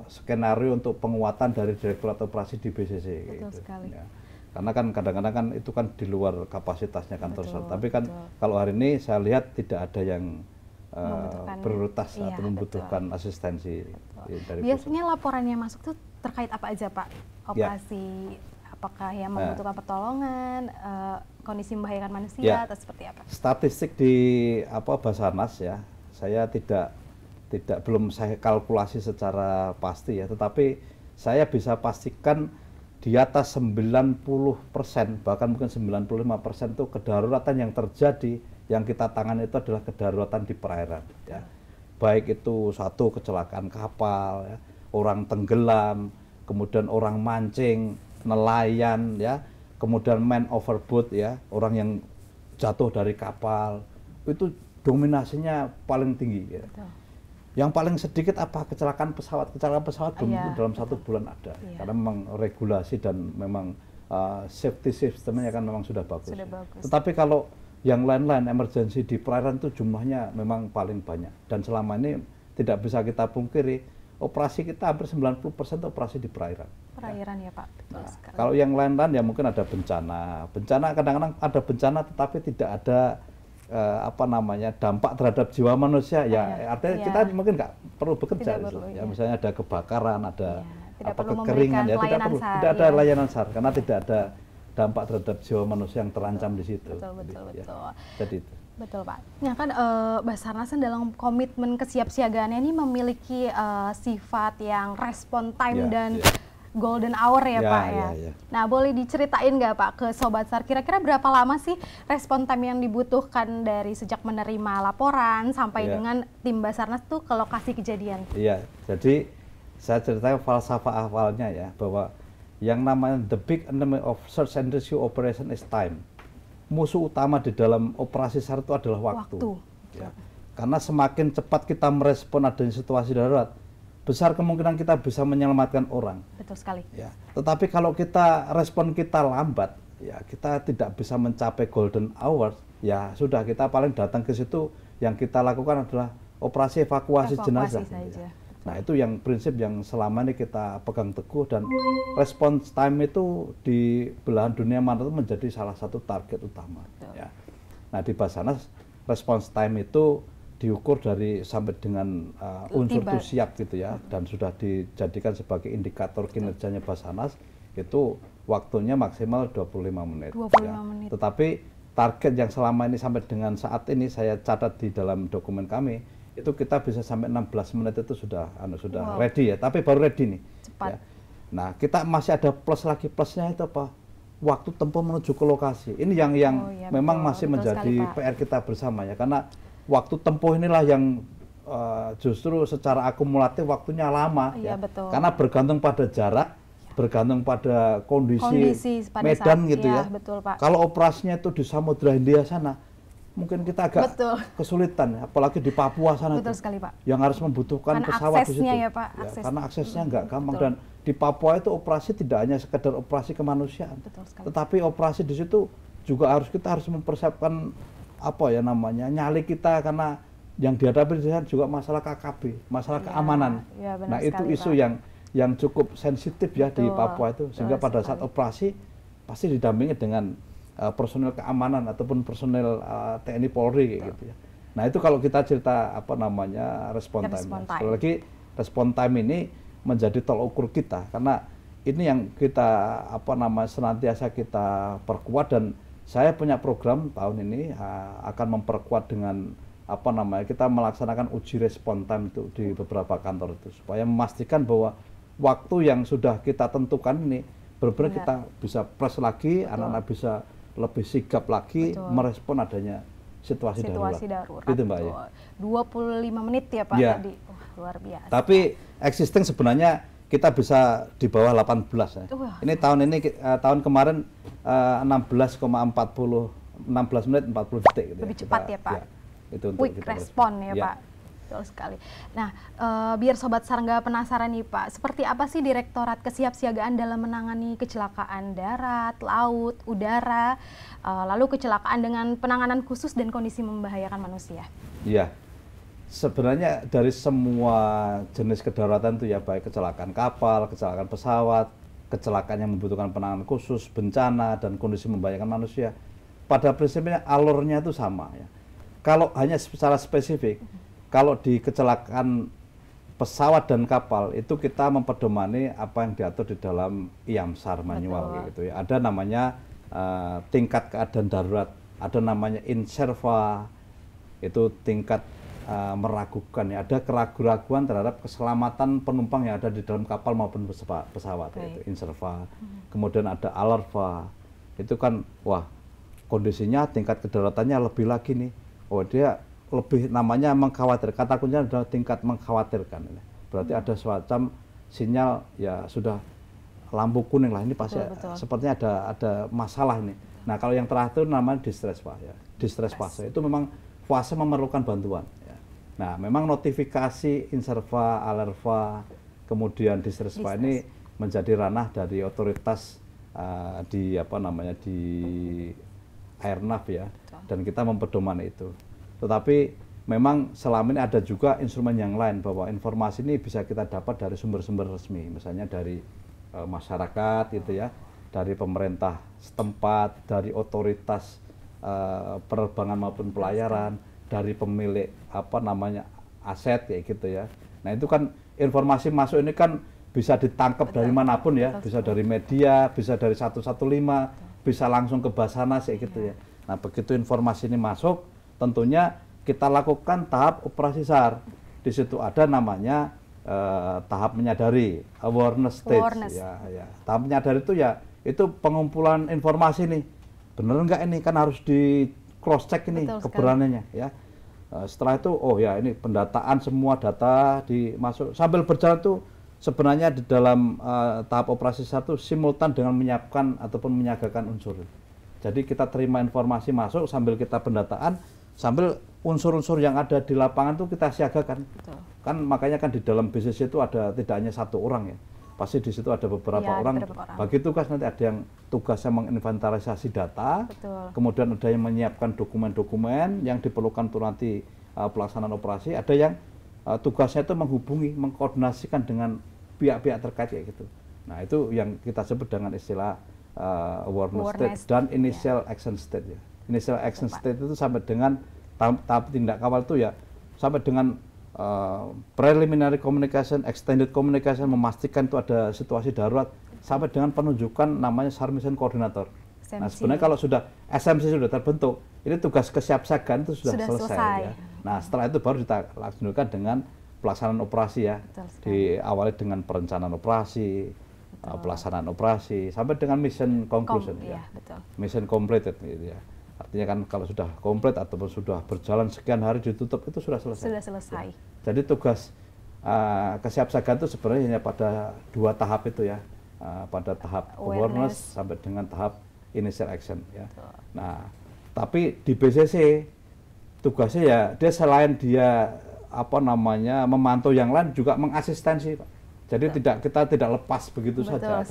skenario untuk penguatan dari Direktorat Operasi di BCC. Betul sekali. Ya. Karena kan kadang-kadang kan itu kan di luar kapasitasnya kantor SAR. Tapi kan kalau hari ini saya lihat tidak ada yang prioritas atau membutuhkan asistensi. Dari biasanya laporan yang masuk itu terkait apa aja Pak? Operasi apakah yang membutuhkan pertolongan, kondisi membahayakan manusia atau seperti apa? Statistik di Basarnas ya, saya belum saya kalkulasi secara pasti ya, tetapi saya bisa pastikan di atas 90%, bahkan mungkin 95% itu kedaruratan yang terjadi yang kita tangani itu adalah kedaruratan di perairan ya. Baik itu satu kecelakaan kapal ya, orang tenggelam, kemudian orang mancing, nelayan ya, kemudian man overboard ya, orang yang jatuh dari kapal, itu dominasinya paling tinggi ya. Yang paling sedikit apa kecelakaan pesawat belum dalam 1 bulan ada karena memang regulasi dan memang safety systemnya kan memang sudah bagus. Tetapi kalau yang lain-lain emergensi di perairan itu jumlahnya memang paling banyak, dan selama ini tidak bisa kita pungkiri operasi kita hampir 90% operasi di perairan. Ya Pak. Betul sekali. Kalau yang lain-lain ya mungkin ada bencana. Bencana kadang-kadang ada bencana tetapi tidak ada dampak terhadap jiwa manusia ya. Artinya kita mungkin nggak perlu bekerja. Ya misalnya ada kebakaran, ada kekeringan ya, tidak ada layanan SAR karena tidak ada dampak terhadap jiwa manusia yang terancam di situ. Betul. Jadi itu. Betul Pak. Ya kan Basarnas dalam komitmen kesiapsiagaannya ini memiliki sifat yang respon time dan golden hour ya Pak ya. Nah, boleh diceritain nggak Pak ke Sobat SAR, kira-kira berapa lama sih respon time yang dibutuhkan dari sejak menerima laporan sampai dengan tim Basarnas tuh ke lokasi kejadian? Iya, jadi saya ceritain falsafah awalnya ya, bahwa yang namanya the big enemy of search and rescue operation is time. Musuh utama di dalam operasi SAR itu adalah waktu. Ya. Karena semakin cepat kita merespon adanya situasi darurat, besar kemungkinan kita bisa menyelamatkan orang. Betul sekali. Ya. Tetapi kalau respon kita lambat, ya kita tidak bisa mencapai golden hour. Ya sudah, kita paling datang ke situ, yang kita lakukan adalah operasi evakuasi jenazah. Saja. Ya. Nah itu yang prinsip yang selama ini kita pegang teguh, dan response time itu di belahan dunia mana itu menjadi salah satu target utama. Ya. Nah di Basarnas response time itu diukur dari sampai dengan unsur itu siap gitu ya, dan sudah dijadikan sebagai indikator kinerjanya Basarnas, itu waktunya maksimal 25 menit. 25 ya. menit. Tetapi target yang selama ini sampai dengan saat ini saya catat di dalam dokumen kami, itu kita bisa sampai 16 menit itu sudah ready ya, tapi baru ready nih. Cepat. Ya. Nah kita masih ada plus lagi, plusnya itu apa? Waktu tempuh menuju ke lokasi. Ini yang memang masih menjadi sekali, PR kita bersama ya, karena waktu tempuh inilah yang justru secara akumulatif waktunya lama ya, karena bergantung pada jarak, bergantung pada kondisi medan gitu ya. Betul, Pak. Kalau operasinya itu di Samudra Hindia sana, mungkin kita agak kesulitan, apalagi di Papua sana. Betul sekali, Pak. Yang harus membutuhkan karena pesawat di situ. Ya, Pak. Ya, karena aksesnya nggak gampang, dan di Papua itu operasi tidak hanya sekedar operasi kemanusiaan, tetapi operasi di situ juga kita harus mempersiapkan nyali kita, karena yang dihadapi di sana juga masalah KKB, masalah keamanan. Ya, nah itu isu yang cukup sensitif ya di Papua itu, sehingga pada saat operasi pasti didampingi dengan personel keamanan ataupun personel TNI Polri kayak gitu ya. Nah itu kalau kita cerita respon time. Sekali lagi respon time ini menjadi tol ukur kita, karena ini yang kita senantiasa kita perkuat, dan saya punya program tahun ini akan memperkuat dengan kita melaksanakan uji respon time itu di beberapa kantor itu, supaya memastikan bahwa waktu yang sudah kita tentukan ini benar-benar kita bisa plus lagi, anak-anak bisa lebih sigap lagi merespon adanya situasi darurat. Gitu Mbak ya. 25 menit ya Pak tadi. Luar biasa. Tapi existing sebenarnya kita bisa di bawah 18 ya. Ini tahun kemarin 16 menit 40 detik gitu. Lebih cepat ya Pak. Ya, itu quick respon ya Pak. Betul sekali. Nah, biar Sobat SAR nggak penasaran nih Pak, seperti apa sih Direktorat Kesiapsiagaan dalam menangani kecelakaan darat, laut, udara, lalu kecelakaan dengan penanganan khusus dan kondisi membahayakan manusia? Iya, sebenarnya dari semua jenis kedaruratan itu ya, baik kecelakaan kapal, kecelakaan pesawat, kecelakaan yang membutuhkan penanganan khusus, bencana, dan kondisi membahayakan manusia, pada prinsipnya alurnya itu sama ya. Kalau hanya secara spesifik, kalau di kecelakaan pesawat dan kapal itu kita mempedomani apa yang diatur di dalam IAMSAR manual gitu ya. Ada namanya tingkat keadaan darurat, ada namanya inserva, itu tingkat meragukan ya. Ada keraguan terhadap keselamatan penumpang yang ada di dalam kapal maupun pesawat, yaitu inserva. Kemudian ada alerva, itu kan kondisinya tingkat kedaruratannya lebih lagi nih. Dia lebih namanya mengkhawatirkan, kata kuncinya adalah tingkat mengkhawatirkan. Berarti ada semacam sinyal ya, sudah lampu kuning lah, ini pasti sepertinya ada masalah ini. Nah kalau yang terakhir itu namanya distress phase ya. Distress phase itu memang fase memerlukan bantuan ya. Nah memang notifikasi inserva, alerva, kemudian distress phase ini menjadi ranah dari otoritas di airnav ya, dan kita mempedomani itu. Tetapi memang selama ini ada juga instrumen yang lain, bahwa informasi ini bisa kita dapat dari sumber-sumber resmi, misalnya dari masyarakat gitu ya, dari pemerintah setempat, dari otoritas penerbangan maupun pelayaran, dari pemilik aset kayak gitu ya. Nah itu kan informasi masuk ini kan bisa ditangkap dari manapun ya, bisa dari media, bisa dari 115, bisa langsung ke Basarnas kayak gitu ya. Nah begitu informasi ini masuk, tentunya kita lakukan tahap operasi SAR. Di situ ada namanya tahap menyadari, awareness stage. Ya. Tahap menyadari itu ya itu pengumpulan informasi nih, bener nggak ini kan harus di cross check ini kebenarannya ya. Setelah itu oh ya ini pendataan semua data dimasuk sambil berjalan tuh sebenarnya di dalam tahap operasi 1 simultan dengan menyiapkan ataupun menyiagakan unsur. Jadi kita terima informasi masuk sambil kita pendataan, sambil unsur-unsur yang ada di lapangan tuh kita siagakan. Betul. Kan makanya kan di dalam bisnis itu ada tidak hanya satu orang ya. Pasti di situ ada beberapa orang. Bagi tugas nanti ada yang tugasnya menginventarisasi data, kemudian ada yang menyiapkan dokumen-dokumen yang diperlukan untuk nanti pelaksanaan operasi, ada yang tugasnya itu menghubungi, mengkoordinasikan dengan pihak-pihak terkait kayak gitu. Nah itu yang kita sebut dengan istilah awareness state dan initial action state ya. Initial action state itu sampai dengan tahap tindak kawal itu ya sampai dengan preliminary communication, extended communication, memastikan itu ada situasi darurat sampai dengan penunjukan namanya SAR Mission Coordinator. Nah sebenarnya kalau sudah SMC sudah terbentuk, ini tugas kesiapsiagaan itu sudah selesai. Ya. Nah setelah itu baru kita laksanakan dengan pelaksanaan operasi ya. Diawali dengan perencanaan operasi, pelaksanaan operasi sampai dengan mission conclusion ya. Mission completed gitu ya. Artinya kan kalau sudah komplit ataupun sudah berjalan sekian hari ditutup itu sudah selesai. Sudah selesai. Ya. Jadi tugas kesiapsiagaan itu sebenarnya hanya pada 2 tahap itu ya. Pada tahap awareness sampai dengan tahap initial action ya. Nah, tapi di BCC tugasnya ya dia selain dia memantau yang lain juga mengasistensi Pak. Jadi kita tidak lepas begitu saja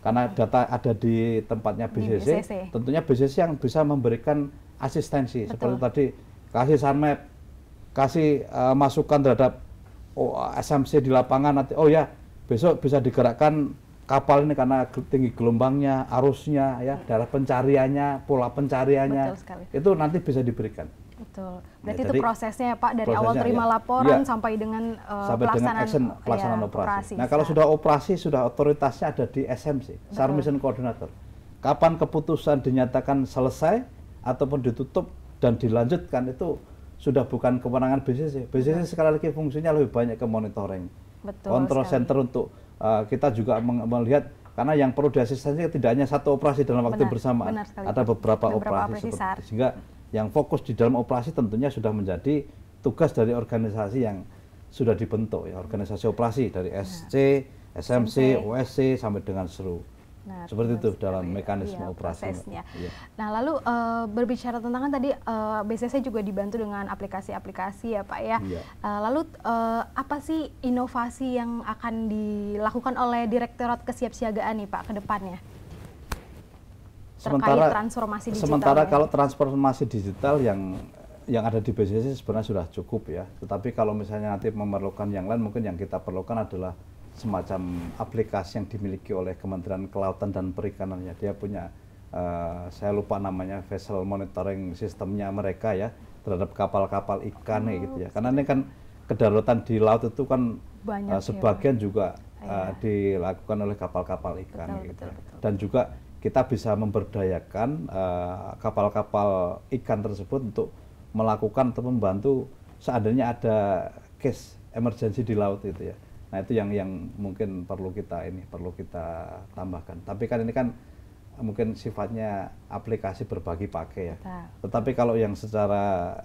karena data ada di tempatnya BCC, tentunya BCC yang bisa memberikan asistensi seperti tadi kasih sunmap, kasih masukan terhadap SMC di lapangan nanti oh ya besok bisa digerakkan kapal ini karena tinggi gelombangnya, arusnya ya, daerah pencariannya, pola pencariannya itu nanti bisa diberikan. Betul. Berarti itu prosesnya ya Pak dari awal terima laporan sampai dengan pelaksanaan operasi. Nah kalau sudah operasi sudah otoritasnya ada di SMC, SAR Mission Coordinator. Kapan keputusan dinyatakan selesai ataupun ditutup dan dilanjutkan itu sudah bukan kewenangan BCC. BCC sekali lagi fungsinya lebih banyak ke monitoring, control center untuk kita juga melihat karena yang perlu diasistensi tidak hanya satu operasi dalam waktu bersamaan, ada beberapa operasi seperti sehingga yang fokus di dalam operasi tentunya sudah menjadi tugas dari organisasi yang sudah dibentuk ya, organisasi operasi dari SC, SMC, OSC sampai dengan SERU. Nah, seperti itu dalam mekanisme operasi. Ya. Nah, lalu berbicara tentang kan tadi BCC juga dibantu dengan aplikasi-aplikasi ya Pak ya. Lalu apa sih inovasi yang akan dilakukan oleh Direktorat Kesiapsiagaan nih Pak ke depannya? Sementara kalau transformasi digital yang ada di BCC sebenarnya sudah cukup ya. Tetapi kalau misalnya nanti memerlukan yang lain, mungkin yang kita perlukan adalah semacam aplikasi yang dimiliki oleh Kementerian Kelautan dan Perikanan ya. Dia punya saya lupa namanya vessel monitoring sistemnya mereka ya terhadap kapal-kapal ikan gitu ya. Karena ini kan kedaruratan di laut itu kan sebagian juga dilakukan oleh kapal-kapal ikan gitu. Dan juga kita bisa memberdayakan kapal-kapal ikan tersebut untuk melakukan atau membantu seandainya ada case emergency di laut itu ya. Nah itu yang mungkin perlu kita tambahkan. Tapi kan ini kan mungkin sifatnya aplikasi berbagi pakai ya. Tetapi kalau yang secara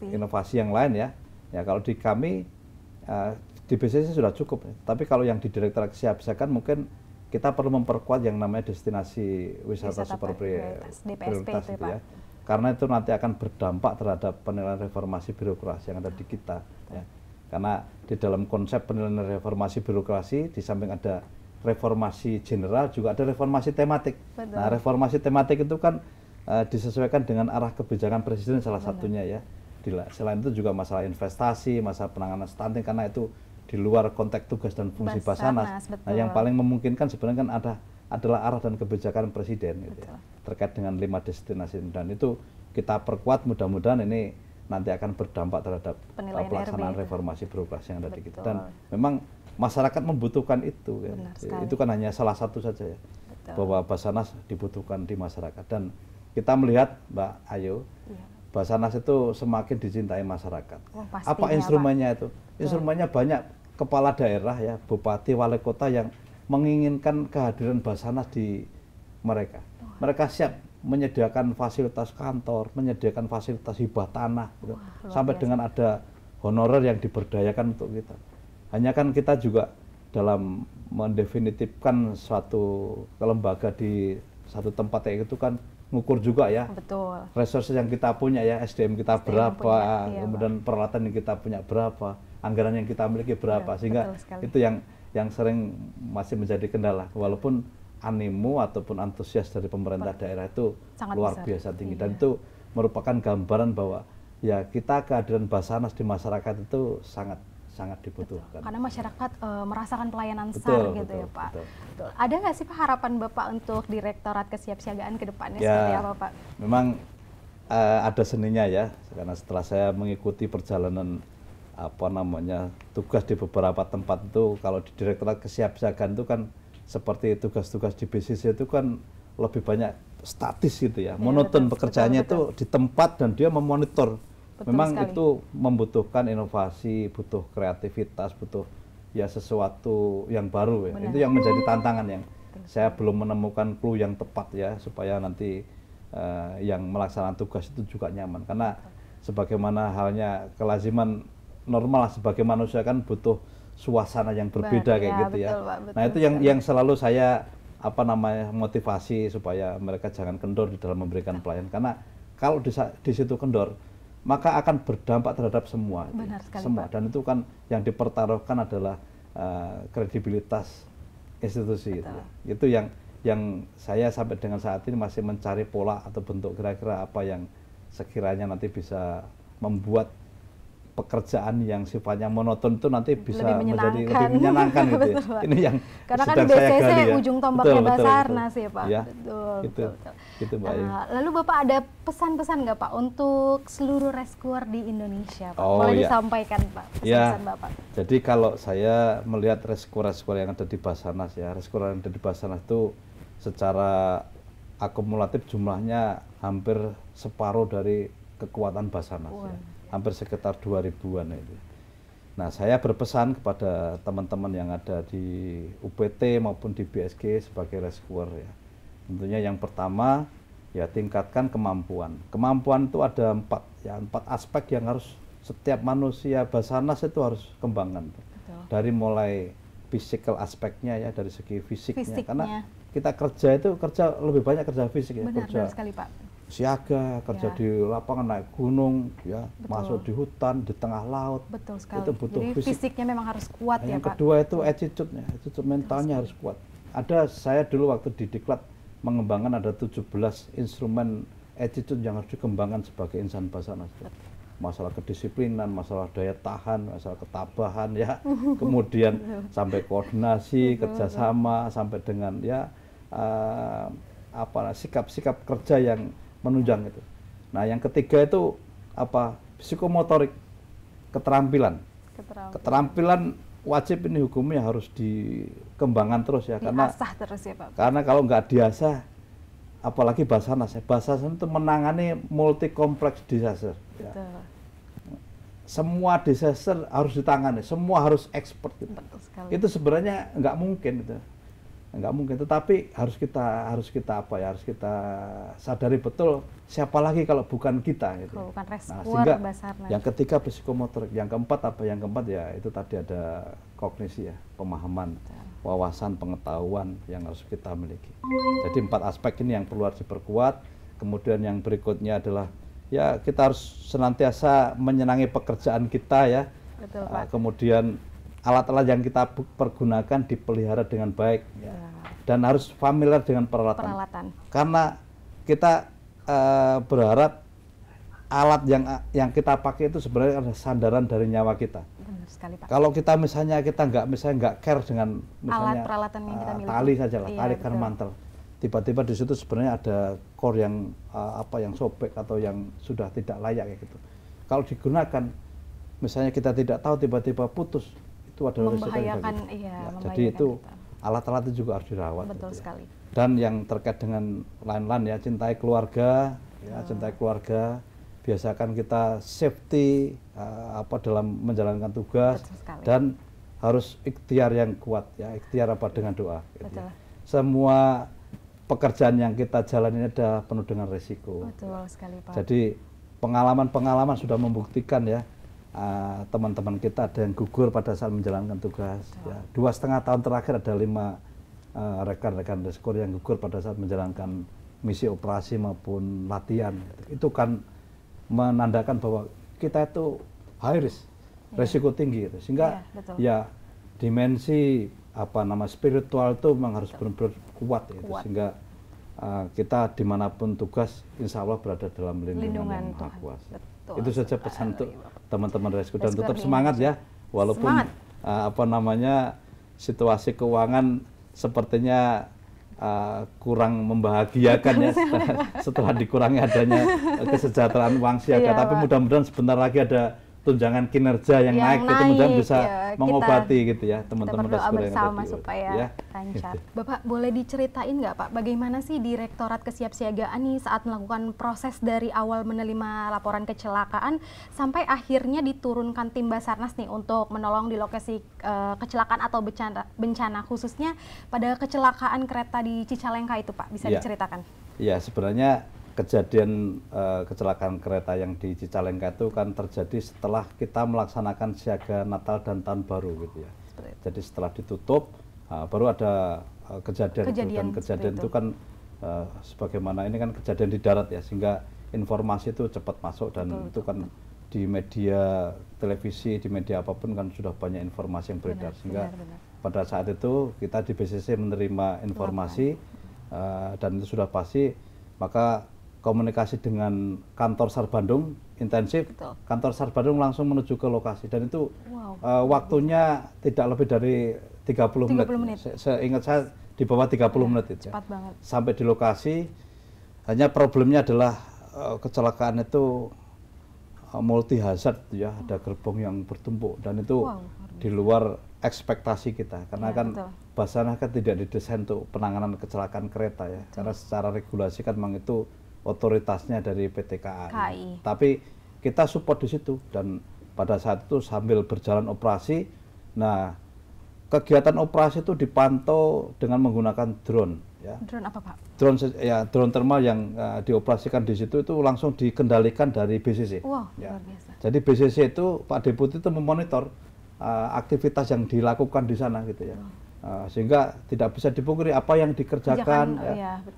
inovasi yang lain ya kalau di kami di BCC sudah cukup. Tapi kalau yang di Direktorat Kesiapsiagaan mungkin kita perlu memperkuat yang namanya destinasi wisata super prioritas itu ya. Karena itu nanti akan berdampak terhadap penilaian reformasi birokrasi yang ada di kita ya. Karena di dalam konsep penilaian reformasi birokrasi di samping ada reformasi general juga ada reformasi tematik. Nah, reformasi tematik itu kan disesuaikan dengan arah kebijakan presiden salah satunya ya. Selain itu juga masalah investasi, masalah penanganan stunting karena itu di luar konteks tugas dan fungsi Basarnas. Nah, yang paling memungkinkan sebenarnya kan adalah arah dan kebijakan presiden gitu ya, terkait dengan 5 destinasi dan itu kita perkuat mudah-mudahan ini nanti akan berdampak terhadap pelaksanaan reformasi birokrasi yang ada di kita dan memang masyarakat membutuhkan itu ya. Itu kan hanya salah satu saja ya bahwa Basarnas dibutuhkan di masyarakat dan kita melihat Mbak Ayu Basarnas itu semakin dicintai masyarakat. Pastinya, apa instrumennya itu? Instrumennya banyak, kepala daerah ya, bupati, wali kota yang menginginkan kehadiran Basarnas di mereka. Mereka siap menyediakan fasilitas kantor, menyediakan fasilitas hibah tanah, gitu. Sampai dengan ada honorer yang diberdayakan untuk kita. Hanya kan kita juga dalam mendefinitifkan suatu lembaga di satu tempat kayak itu kan ngukur juga ya. Betul. Resources yang kita punya ya, SDM kita berapa, kemudian peralatan yang kita punya berapa, anggaran yang kita miliki berapa, sehingga itu yang sering masih menjadi kendala. Walaupun animo ataupun antusias dari pemerintah daerah itu sangat luar biasa tinggi, dan itu merupakan gambaran bahwa ya kita kehadiran Basarnas di masyarakat itu sangat dibutuhkan. Karena masyarakat merasakan pelayanan SAR gitu ya Pak. Betul. Ada nggak sih Pak harapan Bapak untuk Direktorat Kesiapsiagaan ke depannya seperti apa Pak? Memang ada seninya ya, karena setelah saya mengikuti perjalanan tugas di beberapa tempat itu, kalau di Direktorat Kesiapsiagaan itu kan seperti tugas-tugas di BCC itu kan lebih banyak statis gitu ya, monoton pekerjaannya itu di tempat dan dia memonitor. Memang itu membutuhkan inovasi, butuh kreativitas, butuh ya sesuatu yang baru ya. Itu yang menjadi tantangan yang saya belum menemukan clue yang tepat ya, supaya nanti yang melaksanakan tugas itu juga nyaman. Karena sebagaimana halnya kelaziman normal sebagai manusia kan butuh suasana yang berbeda kayak gitu ya. Nah itu yang selalu saya motivasi supaya mereka jangan kendor di dalam memberikan pelayanan, karena kalau di situ kendor maka akan berdampak terhadap semua. Semua. Dan itu kan yang dipertaruhkan adalah kredibilitas institusi itu. Itu yang saya sampai dengan saat ini masih mencari pola atau bentuk kira-kira apa yang sekiranya nanti bisa membuat pekerjaan yang sifatnya monoton itu nanti bisa menjadi lebih menyenangkan gitu ya. Ini yang karena kan sedang saya BCC gali ya. ujung tombaknya Basarnas ya Pak. Ya, betul. Gitu Mbak. Lalu Bapak ada pesan-pesan nggak Pak untuk seluruh rescuer di Indonesia Pak? Boleh disampaikan Pak pesan-pesan Bapak. Jadi kalau saya melihat rescuer yang ada di Basarnas ya, rescuer yang ada di Basarnas itu secara akumulatif jumlahnya hampir separuh dari kekuatan Basarnas ya. Hampir sekitar 2000-an itu. Nah, saya berpesan kepada teman-teman yang ada di UPT maupun di BSG sebagai rescuer ya. Tentunya yang pertama ya tingkatkan kemampuan. Kemampuan itu ada empat aspek yang harus setiap manusia Basarnas itu harus kembangkan. Dari mulai physical aspeknya ya, dari segi fisiknya. Karena kita kerja lebih banyak kerja fisik ya. Benar sekali Pak. Siaga, kerja di lapangan, naik gunung, ya, masuk di hutan, di tengah laut. Betul sekali. Itu butuh jadi fisiknya memang harus kuat ya Pak. Yang kedua itu attitude-nya, attitude mentalnya harus kuat. Saya dulu waktu di Diklat mengembangkan ada 17 instrumen attitude yang harus dikembangkan sebagai insan Basarnas. Masalah kedisiplinan, masalah daya tahan, masalah ketabahan ya, kemudian sampai koordinasi, kerjasama, sampai dengan ya sikap-sikap kerja yang menunjang itu. Nah, yang ketiga itu psikomotorik, keterampilan. Keterampilan wajib ini hukumnya harus dikembangkan terus ya, diasah terus ya Pak. Karena kalau nggak diasah, apalagi Basarnas itu menangani multi kompleks disaster. Ya. Semua disaster harus ditangani, semua harus expert gitu. Itu sebenarnya nggak mungkin gitu. Nggak mungkin, tetapi harus kita sadari betul siapa lagi kalau bukan kita gitu. Bukan rescuer Basarnas. Yang ketiga psikomotorik, yang keempat ya itu tadi ada kognisi ya, pemahaman, wawasan, pengetahuan yang harus kita miliki. Jadi 4 aspek ini yang perlu harus diperkuat. Kemudian yang berikutnya adalah ya kita harus senantiasa menyenangi pekerjaan kita ya. Betul, Pak. Kemudian alat-alat yang kita pergunakan dipelihara dengan baik ya. Dan harus familiar dengan peralatan. Karena kita berharap alat yang kita pakai itu sebenarnya adalah sandaran dari nyawa kita. Benar sekali Pak. Kalau kita misalnya nggak care dengan misalnya alat peralatan yang kita miliki, tali saja lah, tali kan mantel. Tiba-tiba di situ sebenarnya ada core yang yang sobek atau yang sudah tidak layak kayak gitu. Kalau digunakan, misalnya kita tidak tahu tiba-tiba putus. Itu adalah membahayakan, jadi itu alat-alat itu juga harus dirawat. Betul gitu sekali. Dan yang terkait dengan lain-lain ya, cintai keluarga, ya, cintai keluarga, biasakan kita safety dalam menjalankan tugas dan harus ikhtiar yang kuat ya, ikhtiar dengan doa. Gitu ya. Semua pekerjaan yang kita jalani ada penuh dengan risiko. Betul sekali Pak. Jadi pengalaman sudah membuktikan ya, teman-teman kita ada yang gugur pada saat menjalankan tugas. Ya. 2,5 tahun terakhir ada 5 rekan-rekan Deskor yang gugur pada saat menjalankan misi operasi maupun latihan. Itu kan menandakan bahwa kita itu high risk, resiko tinggi. Gitu. Sehingga dimensi spiritual itu memang harus benar-benar kuat. Gitu. Sehingga kita dimanapun tugas, insya Allah berada dalam lindungan yang Maha Kuasa. Itu saja pesan untuk teman-teman Rescue dan tetap semangat ya, walaupun situasi keuangan sepertinya kurang membahagiakan ya setelah dikurangi adanya kesejahteraan uang siaga, tapi mudah-mudahan sebentar lagi ada tunjangan kinerja yang naik itu mudah-mudahan bisa mengobati gitu ya teman-teman Rescue bersama supaya lancar. Bapak boleh diceritain nggak Pak, bagaimana sih Direktorat Kesiapsiagaan nih saat melakukan proses dari awal menerima laporan kecelakaan sampai akhirnya diturunkan tim Basarnas nih untuk menolong di lokasi kecelakaan atau bencana khususnya pada kecelakaan kereta di Cicalengka itu Pak, bisa diceritakan? Iya, sebenarnya kejadian kecelakaan kereta yang di Cicalengka itu kan terjadi setelah kita melaksanakan siaga Natal dan Tahun Baru gitu ya. Jadi setelah ditutup baru ada kejadian itu kan sebagaimana ini kan kejadian di darat ya, sehingga informasi itu cepat masuk dan itu kan di media televisi, di media apapun kan sudah banyak informasi yang beredar, sehingga pada saat itu kita di BCC menerima informasi dan itu sudah pasti, maka komunikasi dengan kantor SAR Bandung intensif. Kantor SAR Bandung langsung menuju ke lokasi dan itu waktunya tidak lebih dari 30 menit. Seingat saya di bawah 30 menit itu. Cepat banget. Sampai di lokasi, hanya problemnya adalah kecelakaan itu multi hazard ya, ada gerbong yang bertumpuk dan itu di luar ekspektasi kita karena kan Basarnas kan tidak didesain untuk penanganan kecelakaan kereta ya, karena secara regulasi kan memang itu otoritasnya dari PT KAI. Tapi kita support di situ dan pada saat itu sambil berjalan operasi, nah kegiatan operasi itu dipantau dengan menggunakan drone. Ya. Drone apa Pak? Drone thermal yang dioperasikan di situ itu langsung dikendalikan dari BCC. Wow, luar biasa. Jadi BCC itu Pak Deputi itu memonitor aktivitas yang dilakukan di sana gitu ya. Sehingga tidak bisa dipungkiri apa yang dikerjakan.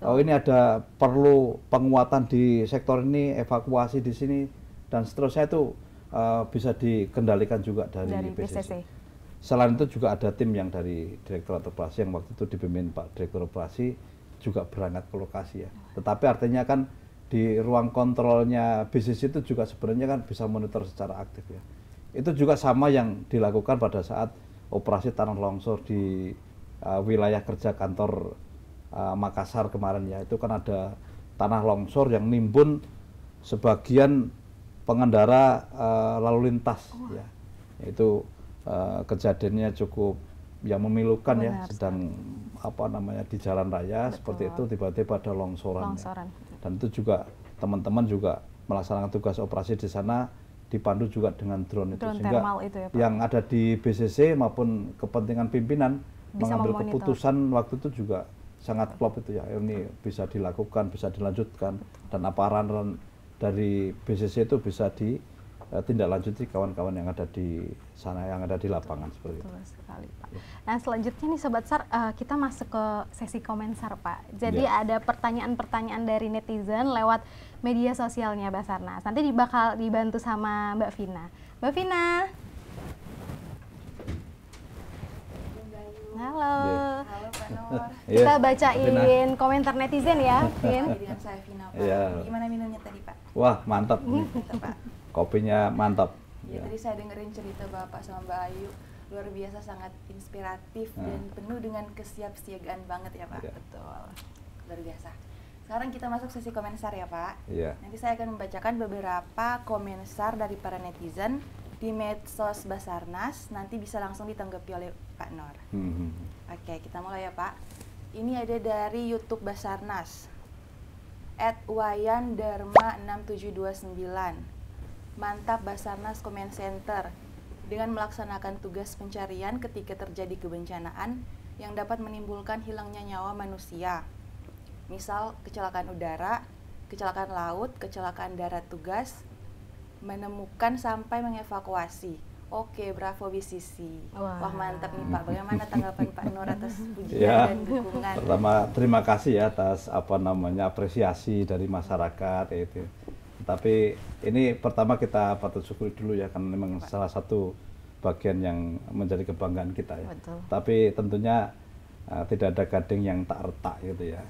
Ini ada perlu penguatan di sektor ini, evakuasi di sini dan seterusnya itu bisa dikendalikan juga dari BCC. Selain itu juga ada tim yang dari Direktorat Operasi yang waktu itu dipimpin Pak Direktur Operasi juga berangkat ke lokasi ya. Tetapi artinya kan di ruang kontrolnya BCC itu juga sebenarnya kan bisa monitor secara aktif ya. Itu juga sama yang dilakukan pada saat operasi tanah longsor di wilayah kerja kantor Makassar kemarin ya. Itu kan ada tanah longsor yang nimbun sebagian pengendara lalu lintas ya. Itu kejadiannya cukup yang memilukan ya, sedang di jalan raya seperti itu tiba-tiba ada longsoran. Ya. Dan itu juga teman-teman juga melaksanakan tugas operasi di sana dipandu juga dengan drone itu, sehingga itu ya, Pak, yang ada di BCC maupun kepentingan pimpinan bisa mengambil keputusan waktu itu juga sangat klop itu ya, ini bisa dilakukan, bisa dilanjutkan dan arahan dari BCC itu bisa ditindaklanjuti kawan-kawan yang ada di sana, yang ada di lapangan seperti itu. Sekali, Pak. Nah selanjutnya nih Sobat SAR, kita masuk ke sesi komentar Pak. Jadi ada pertanyaan-pertanyaan dari netizen lewat media sosialnya Basarnas. Nanti bakal dibantu sama Mbak Vina. Mbak Vina. Halo. Halo Pak Nur. Kita bacain komentar netizen ya, Vin. Dengan saya Vina Pak. Gimana minumnya tadi Pak? Wah mantap. Mantap Pak. Kopinya mantap. Ya, tadi saya dengerin cerita Bapak sama Mbak Ayu, luar biasa, sangat inspiratif dan penuh dengan kesiapsiagaan banget ya Pak. Betul. Luar biasa. Sekarang kita masuk sesi komentar ya Pak. Nanti saya akan membacakan beberapa komentar dari para netizen di medsos Basarnas. Nanti bisa langsung ditanggapi oleh Pak Nur. Oke, kita mulai ya Pak. Ini ada dari YouTube Basarnas. @wayandarma6729. Mantap Basarnas Command Center. Dengan melaksanakan tugas pencarian ketika terjadi kebencanaan yang dapat menimbulkan hilangnya nyawa manusia. Misal kecelakaan udara, kecelakaan laut, kecelakaan darat, tugas menemukan sampai mengevakuasi. Oke, bravo BCC. Wah, mantap nih Pak. Bagaimana tanggapan Pak Nur atas pujian Ya, dan dukungan? pertama terima kasih ya atas apresiasi dari masyarakat itu. Tapi ini pertama kita patut syukuri dulu ya, karena memang salah satu bagian yang menjadi kebanggaan kita ya. Betul. Tapi tentunya tidak ada gading yang tak retak gitu ya.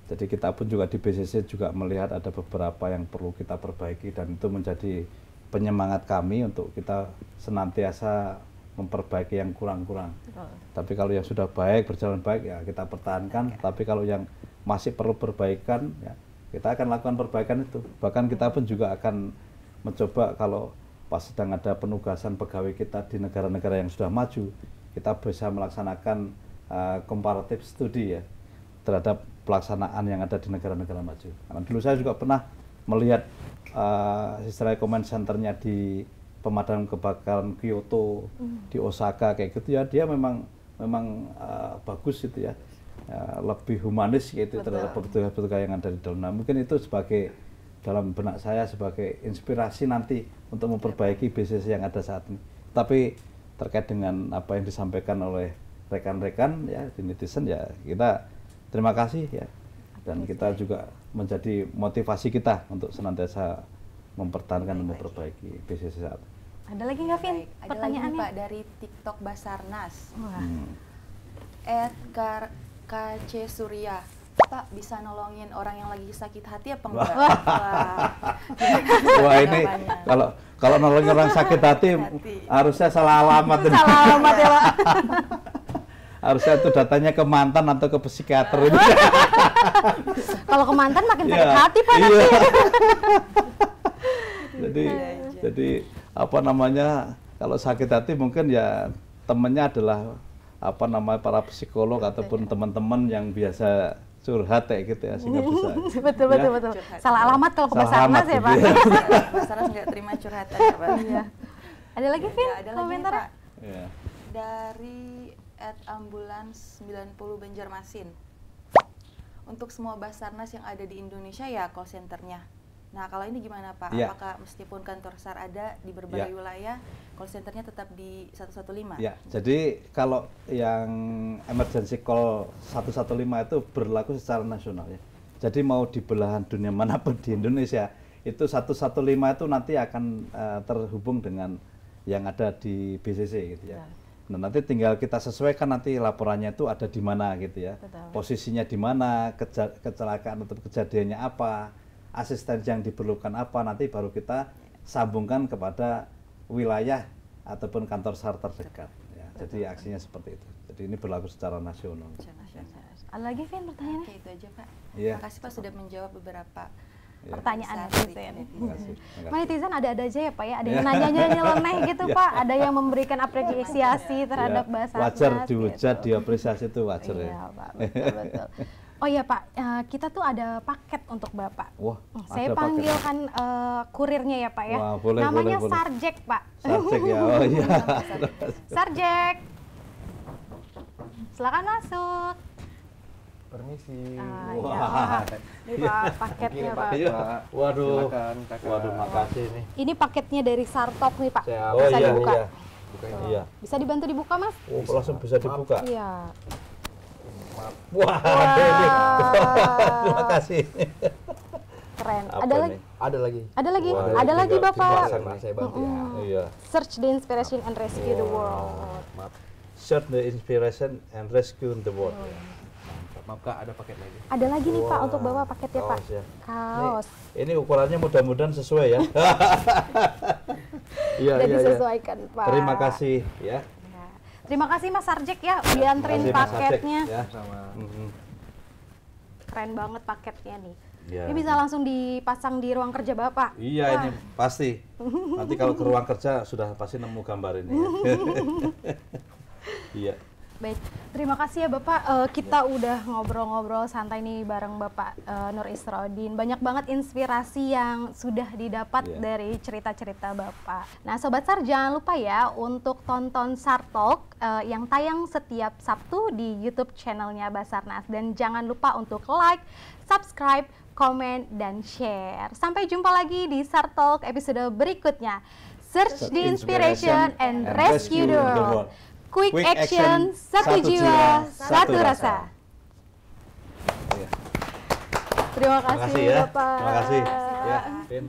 Jadi kita pun juga di BCC juga melihat ada beberapa yang perlu kita perbaiki, dan itu menjadi penyemangat kami untuk kita senantiasa memperbaiki yang kurang-kurang. Tapi kalau yang sudah baik, berjalan baik ya kita pertahankan. Tapi kalau yang masih perlu perbaikan ya kita akan lakukan perbaikan itu. Bahkan kita pun juga akan mencoba kalau pas sedang ada penugasan pegawai kita di negara-negara yang sudah maju, kita bisa melaksanakan comparative study ya terhadap pelaksanaan yang ada di negara-negara maju. Karena dulu saya juga pernah melihat istilahnya command centernya di pemadam kebakaran Kyoto, di Osaka kayak gitu ya, dia memang bagus itu ya, lebih humanis gitu terhadap petugas-petugas yang ada di dalam. Nah, mungkin itu sebagai dalam benak saya sebagai inspirasi nanti untuk memperbaiki BCC yang ada saat ini. Tapi terkait dengan apa yang disampaikan oleh rekan-rekan ya di netizen ya, kita terima kasih ya, dan kita juga menjadi motivasi kita untuk senantiasa mempertahankan dan memperbaiki BCC saat ini. Ada lagi nggak, Vin? Ada Pertanyaannya? lagi Pak dari TikTok Basarnas. Wah. KC Surya. Pak, bisa nolongin orang yang lagi sakit hati apa enggak? Wah. Wah, ini kalau nolongin orang sakit hati harusnya salah alamat ini. Salah alamat ya, Pak. Harusnya itu datanya ke mantan atau ke psikiater itu. Kalau ke mantan makin sakit Iya, hati, Pak. iya. nanti. jadi apa namanya, kalau sakit hati mungkin ya temennya adalah apa namanya para psikolog ataupun teman-teman yang biasa curhat kayak gitu ya, sehingga bisa. Betul. Curhat. Salah alamat kalau ke Salah Basarnas alamat, ya, Pak. iya. Basarnas nggak terima curhatan ya Pak. Iya. Ada lagi, Vin? Ada lagi nih, Komentar? Pak. Iya. Dari @ambulans 90 Banjarmasin. Untuk semua Basarnas yang ada di Indonesia ya call centernya. Nah, kalau ini gimana Pak? Ya. Apakah meskipun kantor SAR ada di berbagai wilayah, call centernya tetap di 115? Ya, jadi kalau yang emergency call 115 itu berlaku secara nasional ya. Jadi mau di belahan dunia manapun di Indonesia, itu 115 itu nanti akan terhubung dengan yang ada di BCC gitu ya. Nah, nanti tinggal kita sesuaikan nanti laporannya itu ada di mana gitu ya. Betul. Posisinya di mana, kecelakaan atau kejadiannya apa, asisten yang diperlukan apa, nanti baru kita sambungkan kepada wilayah ataupun kantor SAR terdekat ya. Jadi aksinya seperti itu. Jadi ini berlaku secara nasional. Ada lagi, Vin, pertanyaannya? Oke, itu aja Pak. Iya. Terima kasih Pak sudah menjawab beberapa Pertanyaan besar netizen. Terima kasih. Netizen ada-ada aja ya, Pak ya. Ada yang nanya-nanya nyeleneh gitu, Pak. Ada yang memberikan apresiasi terhadap Ya, Basarnas. wajar dihujat, gitu. diapresiasi itu wajar ya. Iya, Pak. Betul. Oh iya, Pak. Kita tuh ada paket untuk Bapak. Wah, Saya ada paket. panggilkan kurirnya ya, Pak ya. Wah, boleh, Namanya boleh. Sarjek, Pak. Sarjek ya. Oh iya. Sarjek. Silakan masuk. Permisi. Wah. Ini Pak paketnya, Pak. Iya. Waduh. Silakan, Kakak. Waduh, makasih nih. Ini paketnya dari Sartok nih, Pak. Siap. Oh Bisa iya, dibuka. iya. Bukain. Iya. Bisa dibantu dibuka, Mas? Oh, langsung bisa dibuka. Iya. Wah, Wah. ini. Terima kasih. Keren. Apa Ada nih? lagi? Ada lagi. Ada lagi? Wah, Ada tinggal lagi, Bapak. Sama saya bantu ya. Iya. Search the inspiration and rescue the world. Maaf, Search the inspiration and rescue the world. maaf Kak, ada paket lagi. Ada lagi nih, Pak, Wah, untuk Bapak paketnya, Pak. kaos ya. Kaos. Ini ukurannya mudah-mudahan sesuai ya. Iya, Udah iya, iya. disesuaikan, Pak. Terima kasih ya. Ya. Terima kasih Mas Sarjek ya, dianterin Terima kasih, Mas Sarjek, paketnya. ya. Sama. Mhm. Keren banget paketnya nih. Ya. Ini bisa langsung dipasang di ruang kerja Bapak. Iya, Wah. ini pasti. Nanti kalau ke ruang kerja sudah pasti nemu gambar ini. Ya. Iya. Baik, terima kasih ya Bapak. Kita udah ngobrol-ngobrol santai nih bareng Bapak Nur Isrodin. Banyak banget inspirasi yang sudah didapat dari cerita-cerita Bapak. Nah Sobat SAR, jangan lupa ya untuk tonton SAR Talk yang tayang setiap Sabtu di YouTube channelnya Basarnas. Dan jangan lupa untuk like, subscribe, komen, dan share. Sampai jumpa lagi di SAR Talk episode berikutnya. Search the inspiration and rescue the world. Quick action, satu jiwa, satu rasa. Iya. Terima kasih ya. Bapak. Terima kasih. Ya, Vin.